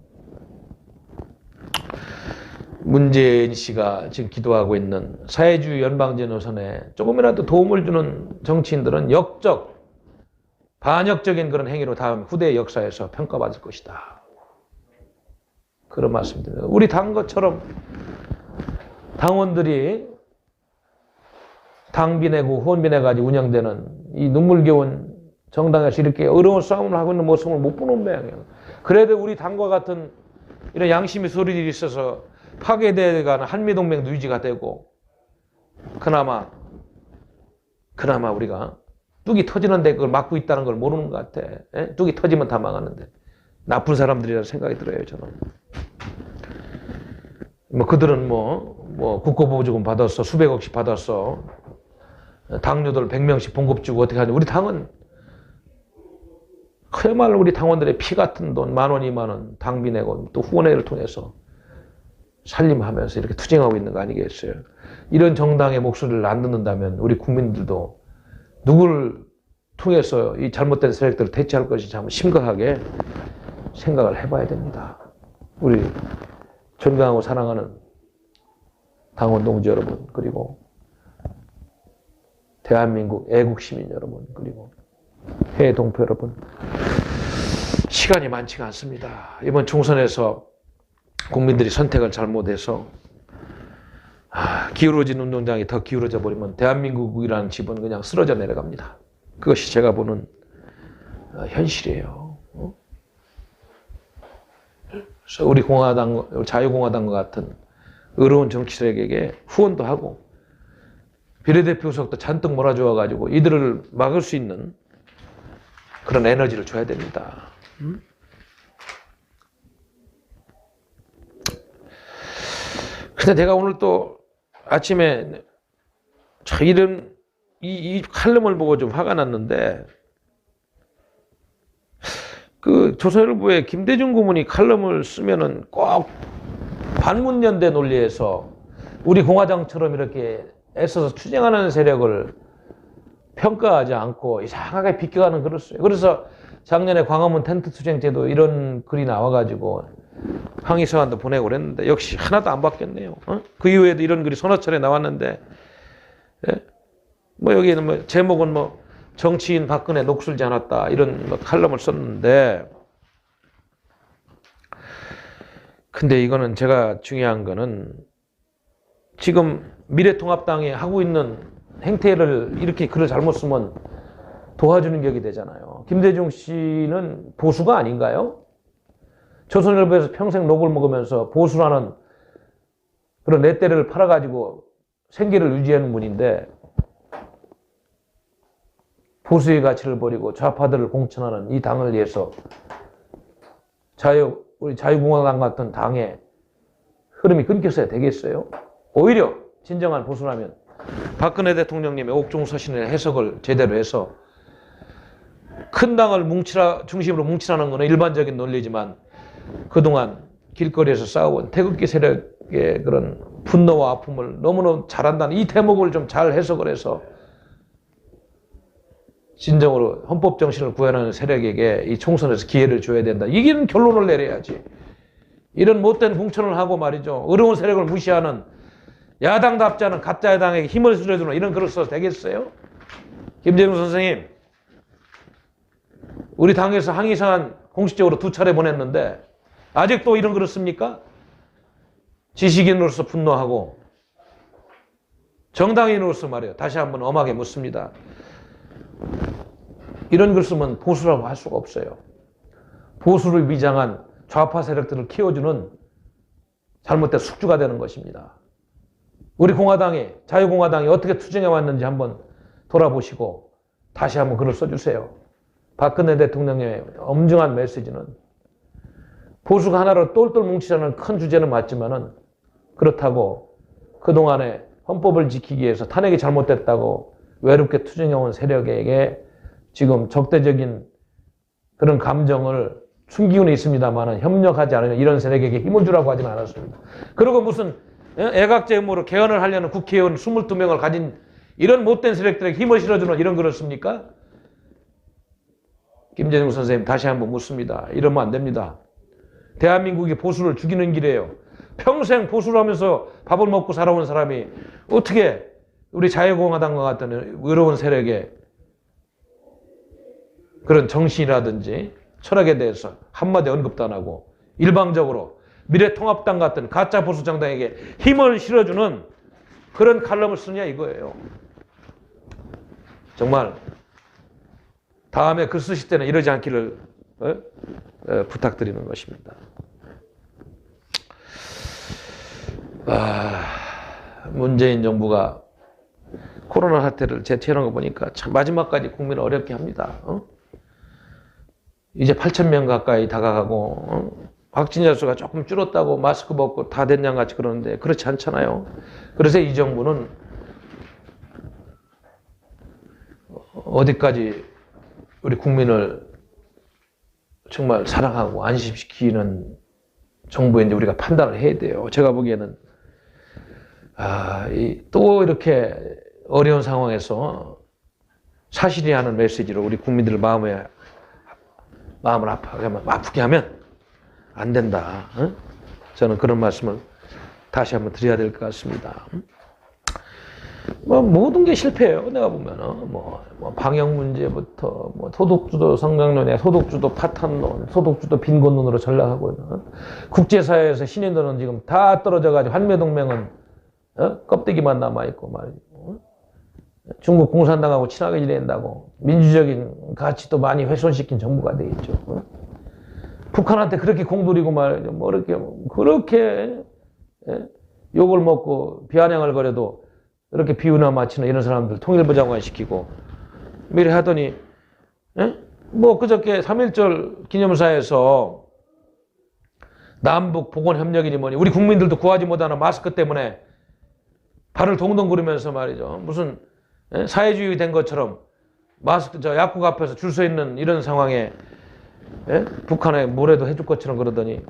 문재인 씨가 지금 기도하고 있는 사회주의 연방제 노선에 조금이라도 도움을 주는 정치인들은 역적, 반역적인 그런 행위로 다음 후대 역사에서 평가받을 것이다. 그런 말씀드립니다. 우리 당 것처럼 당원들이 당비 내고 후원비 내가지고 운영되는 이 눈물겨운 정당에서 이렇게 어려운 싸움을 하고 있는 모습을 못 보는 모양이에요. 그래도 우리 당과 같은 이런 양심의 소리들이 있어서 파괴되어가는 한미동맹도 유지가 되고 그나마 우리가 뚝이 터지는데 그걸 막고 있다는 걸 모르는 것 같아. 에? 뚝이 터지면 다 망하는데 나쁜 사람들이라는 생각이 들어요. 저는 뭐 그들은 뭐 국고보조금 받았어, 수백억씩 받았어, 당뇨들 100명씩 봉급 주고 어떻게 하냐. 우리 당은 그야말로 우리 당원들의 피 같은 돈 10,000원, 20,000원 당비 내고 또 후원회를 통해서 살림하면서 이렇게 투쟁하고 있는 거 아니겠어요? 이런 정당의 목소리를 안 듣는다면 우리 국민들도 누구를 통해서 이 잘못된 세력들을 대체할 것이 참 심각하게 생각을 해봐야 됩니다. 우리 존경하고 사랑하는 당원 동지 여러분, 그리고 대한민국 애국 시민 여러분, 그리고 해외 동포 여러분, 시간이 많지가 않습니다. 이번 총선에서 국민들이 선택을 잘못해서 기울어진 운동장이 더 기울어져 버리면 대한민국이라는 집은 그냥 쓰러져 내려갑니다. 그것이 제가 보는 현실이에요. 그래서 우리 공화당, 자유공화당과 같은 의로운 정치 세력에게 후원도 하고 비례대표 의석도 잔뜩 몰아주어가지고 이들을 막을 수 있는 그런 에너지를 줘야 됩니다. 근데 내가 오늘 또 아침에 이런 이 칼럼을 보고 좀 화가 났는데, 그 조선일보의 김대중 고문이 칼럼을 쓰면은 꼭 반문연대 논리에서 우리 공화당처럼 이렇게 애써서 투쟁하는 세력을 평가하지 않고 이상하게 비껴가는 글을 써요. 그래서 작년에 광화문 텐트 투쟁제도 이런 글이 나와가지고 항의 서한도 보내고 그랬는데 역시 하나도 안 바뀌었네요. 그 이후에도 이런 글이 서너 차례 나왔는데, 예? 뭐 여기는 뭐 제목은 뭐 정치인 박근혜 녹슬지 않았다 이런 뭐 칼럼을 썼는데, 근데 이거는 제가 중요한 거는 지금 미래통합당이 하고 있는 행태를 이렇게 글을 잘못 쓰면 도와주는 격이 되잖아요. 김대중 씨는 보수가 아닌가요? 조선일보에서 평생 녹을 먹으면서 보수라는 그런 레떼를 팔아가지고 생계를 유지하는 분인데, 보수의 가치를 버리고 좌파들을 공천하는 이 당을 위해서 우리 자유공화당 같은 당의 흐름이 끊겼어야 되겠어요? 오히려 진정한 보수라면 박근혜 대통령님의 옥중서신의 해석을 제대로 해서 큰 당을 중심으로 뭉치라는 것은 일반적인 논리지만 그동안 길거리에서 싸워온 태극기 세력의 그런 분노와 아픔을 너무너무 잘한다는 이 대목을 좀 잘 해석을 해서 진정으로 헌법 정신을 구현하는 세력에게 이 총선에서 기회를 줘야 된다. 이기는 결론을 내려야지. 이런 못된 공천을 하고 말이죠. 어려운 세력을 무시하는 야당답지 않은 가짜 야당에게 힘을 실어주는 이런 글을 써도 되겠어요? 김재중 선생님, 우리 당에서 항의 사안 공식적으로 2차례 보냈는데 아직도 이런 글을 씁니까? 지식인으로서 분노하고 정당인으로서 말이에요. 다시 한번 엄하게 묻습니다. 이런 글 쓰면 보수라고 할 수가 없어요. 보수를 위장한 좌파 세력들을 키워주는 잘못된 숙주가 되는 것입니다. 우리 공화당이, 자유공화당이 어떻게 투쟁해 왔는지 한번 돌아보시고 다시 한번 글을 써주세요. 박근혜 대통령의 엄중한 메시지는 보수가 하나로 똘똘 뭉치자는 큰 주제는 맞지만은 그렇다고 그동안에 헌법을 지키기 위해서 탄핵이 잘못됐다고 외롭게 투쟁해온 세력에게 지금 적대적인 그런 감정을 숨기고는 있습니다만 협력하지 않으면 이런 세력에게 힘을 주라고 하지는 않았습니다. 그리고 무슨 애각제 음모로 개헌을 하려는 국회의원 22명을 가진 이런 못된 세력들에게 힘을 실어주는 이런 그렇습니까? 김재중 선생님 다시 한번 묻습니다. 이러면 안 됩니다. 대한민국이 보수를 죽이는 길이에요. 평생 보수를 하면서 밥을 먹고 살아온 사람이 어떻게 우리 자유공화당과 같은 의로운 세력에 그런 정신이라든지 철학에 대해서 한마디 언급도 안 하고 일방적으로 미래통합당 같은 가짜 보수 정당에게 힘을 실어주는 그런 칼럼을 쓰냐 이거예요. 정말 다음에 글 쓰실 때는 이러지 않기를 부탁드리는 것입니다. 문재인 정부가 코로나 사태를 제치하는 거 보니까 참 마지막까지 국민을 어렵게 합니다. 이제 8,000명 가까이 다가가고 확진자 수가 조금 줄었다고 마스크 벗고 다 됐냐 같이 그러는데 그렇지 않잖아요. 그래서 이 정부는 어디까지 우리 국민을 정말 사랑하고 안심시키는 정부인지 우리가 판단을 해야 돼요. 제가 보기에는 또 이렇게 어려운 상황에서 사실이 하는 메시지로 우리 국민들의 마음을 아프게 하면 안 된다. 저는 그런 말씀을 다시 한번 드려야 될 것 같습니다. 모든 게 실패해요. 내가 보면은 방역 문제부터 소득주도 성장론에 소득주도 파탄론, 소득주도 빈곤론으로 전락하고 있는 국제사회에서 신인들은 지금 다 떨어져가지고 한미동맹은 껍데기만 남아 있고 말이죠. 중국 공산당하고 친하게 지낸다고 민주적인 가치도 많이 훼손시킨 정부가 돼 있죠. 북한한테 그렇게 공들이고 말이죠. 그렇게 욕을 먹고 비아냥을 거려도 이렇게 비유나 마치는 이런 사람들 통일부 장관 시키고 미리 하더니 그저께 3.1절 기념사에서 남북 보건협력이니 뭐니 우리 국민들도 구하지 못하는 마스크 때문에 발을 동동 구르면서 말이죠. 무슨 사회주의 된 것처럼 마스크 약국 앞에서 줄 서 있는 이런 상황에 북한에 뭐라도 해줄 것처럼 그러더니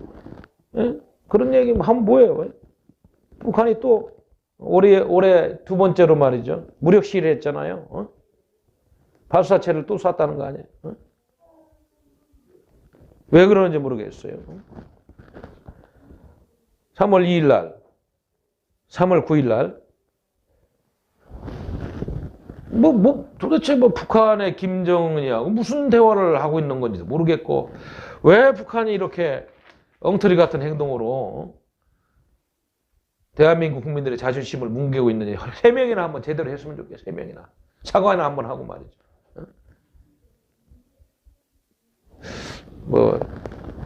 그런 얘기 하면 뭐예요? 북한이 또 올해 두 번째로 말이죠. 무력 시위를 했잖아요. 발사체를 또 쐈다는 거 아니에요? 왜 그러는지 모르겠어요. 3월 2일 날, 3월 9일 날 도대체 북한의 김정은이하고 무슨 대화를 하고 있는 건지도 모르겠고 왜 북한이 이렇게 엉터리 같은 행동으로 대한민국 국민들의 자존심을 뭉개고 있는지 3명이나 한번 제대로 했으면 좋겠어요. 3명이나. 사과나 한번 하고 말이죠.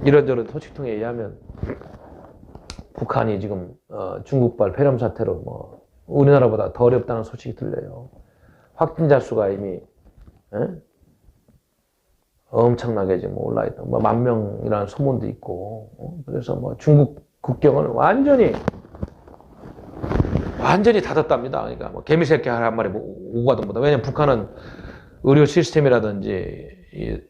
이런저런 소식통에 의하면 북한이 지금 중국발 폐렴 사태로 우리나라보다 더 어렵다는 소식이 들려요. 확진자 수가 이미 엄청나게 지금 올라있다. 10,000명이라는 소문도 있고 그래서 중국 국경을 완전히 닫았답니다. 그러니까 개미새끼 한 마리 오고 가던 보다. 왜냐면 북한은 의료 시스템이라든지 이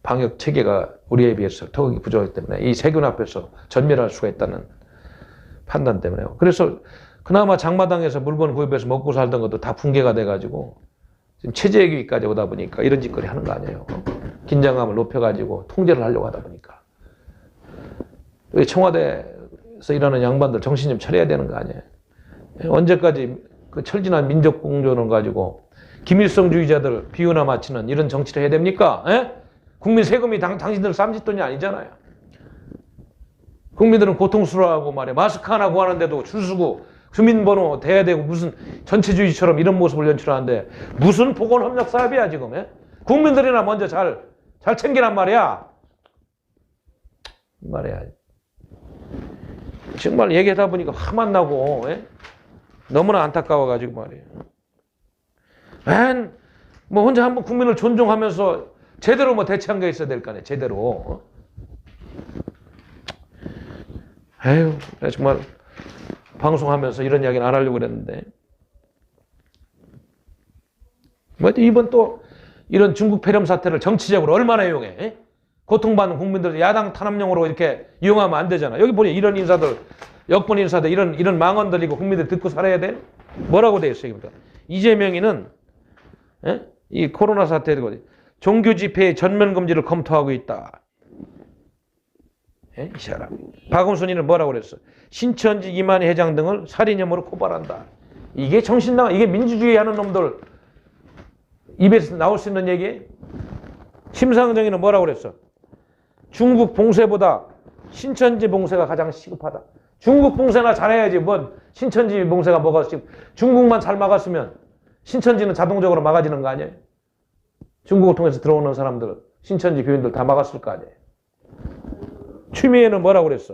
방역 체계가 우리에 비해서 더욱이 부족하기 때문에 이 세균 앞에서 전멸할 수가 있다는 판단 때문에요. 그래서 그나마 장마당에서 물건 구입해서 먹고 살던 것도 다 붕괴가 돼가지고 지금 체제위기까지 오다 보니까 이런 짓거리 하는 거 아니에요. 긴장감을 높여가지고 통제를 하려고 하다 보니까. 우리 청와대에서 일하는 양반들 정신 좀 차려야 되는 거 아니에요. 언제까지 그 철진한 민족 공존을 가지고 김일성주의자들 비유나 마치는 이런 정치를 해야 됩니까? 국민 세금이 당신들 쌈짓돈이 아니잖아요. 국민들은 고통스러워하고 말이야. 마스크 하나 구하는데도 줄 서고 주민번호 대야 되고 무슨 전체주의처럼 이런 모습을 연출하는데 무슨 보건협력 사업이야 지금. 국민들이나 먼저 잘 챙기란 말이야. 정말 얘기하다 보니까 화만 나고 너무나 안타까워가지고 말이에요. 혼자 한번 국민을 존중하면서 제대로 대처한 게 있어야 될 거 아니에요. 제대로. 정말 방송하면서 이런 이야기는 안 하려고 그랬는데 뭐 이번 또 이런 중국 폐렴 사태를 정치적으로 얼마나 이용해? 고통받는 국민들 야당 탄압용으로 이렇게 이용하면 안 되잖아. 여기 보니 이런 인사들, 여권 인사들, 이런 망언들 이고 국민들 듣고 살아야 돼? 뭐라고 돼 있어요? 그러니까 이재명이는 이 코로나 사태에 종교 집회의 전면 금지를 검토하고 있다. 이 사람. 박원순이는 뭐라고 그랬어? 신천지 이만희 회장 등을 살인 혐의로 고발한다. 이게 정신나가, 이게 민주주의 하는 놈들 입에서 나올 수 있는 얘기? 심상정이는 뭐라고 그랬어? 중국 봉쇄보다 신천지 봉쇄가 가장 시급하다. 중국 봉쇄나 잘해야지 뭐 신천지 봉쇄가 뭐가 중국만 잘 막았으면 신천지는 자동적으로 막아지는 거 아니에요? 중국을 통해서 들어오는 사람들, 신천지 교인들 다 막았을 거 아니에요? 추미애는 뭐라고 그랬어?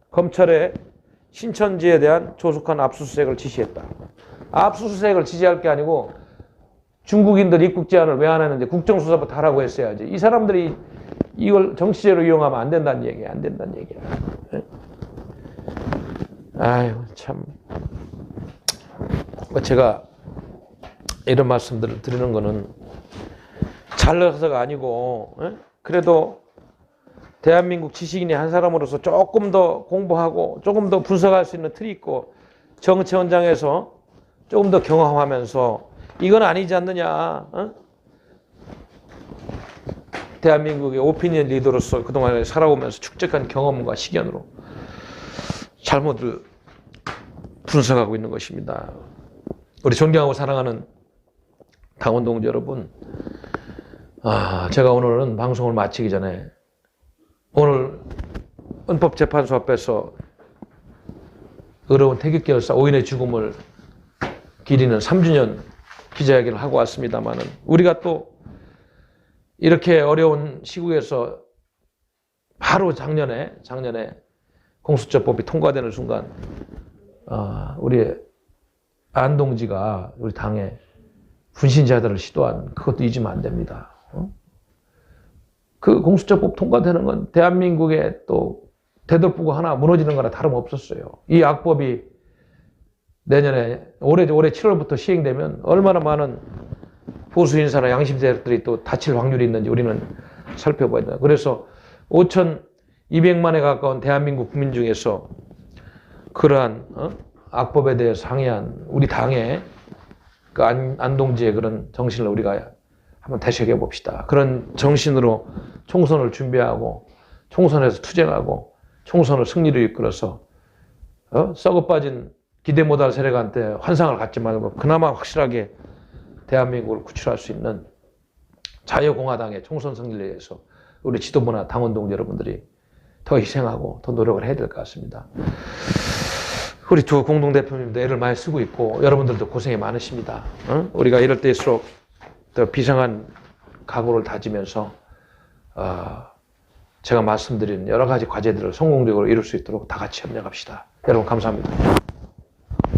검찰에 신천지에 대한 조속한 압수수색을 지시했다. 압수수색을 지시할 게 아니고 중국인들 입국 제한을 왜 안 하는데 국정수사부터 하라고 했어야지. 이 사람들이 이걸 정치제로 이용하면 안 된다는 얘기야. 안 된다는 얘기야. 아유, 참. 제가 이런 말씀들을 드리는 거는 잘나서가 아니고, 그래도 대한민국 지식인이 한 사람으로서 조금 더 공부하고 조금 더 분석할 수 있는 틀이 있고 정치 현장에서 조금 더 경험하면서 이건 아니지 않느냐. 대한민국의 오피니언 리더로서 그동안 살아오면서 축적한 경험과 시견으로 잘못을 분석하고 있는 것입니다. 우리 존경하고 사랑하는 당원 동지 여러분, 제가 오늘은 방송을 마치기 전에 오늘 헌법재판소 앞에서 어려운 태극기 열사 5인의 죽음을 기리는 3주년 기자회견을 하고 왔습니다만은 우리가 또 이렇게 어려운 시국에서 바로 작년에 공수처법이 통과되는 순간 우리 안동지가 우리 당에 분신자들을 시도한 그것도 잊으면 안 됩니다. 그 공수처법 통과되는 건 대한민국의 또 대들보고 하나 무너지는 거나 다름없었어요. 이 악법이 내년에 올해 7월부터 시행되면 얼마나 많은 보수 인사나 양심 세력들이 또 다칠 확률이 있는지 우리는 살펴봐야 된다. 그래서 5,200만에 가까운 대한민국 국민 중에서 그러한 악법에 대해서 항의한 우리 당의 그 안동지의 그런 정신을 우리가 한번 되새겨 봅시다. 그런 정신으로 총선을 준비하고 총선에서 투쟁하고 총선을 승리로 이끌어서 썩어 빠진 기대 못할 세력한테 환상을 갖지 말고 그나마 확실하게 대한민국을 구출할 수 있는 자유공화당의 총선 승리를 위해서 우리 지도부나 당원 동지 여러분들이 더 희생하고 더 노력을 해야 될 것 같습니다. 우리 두 공동대표님도 애를 많이 쓰고 있고 여러분들도 고생이 많으십니다. 우리가 이럴 때일수록 더 비상한 각오를 다지면서 제가 말씀드린 여러 가지 과제들을 성공적으로 이룰 수 있도록 다 같이 협력합시다. 여러분 감사합니다.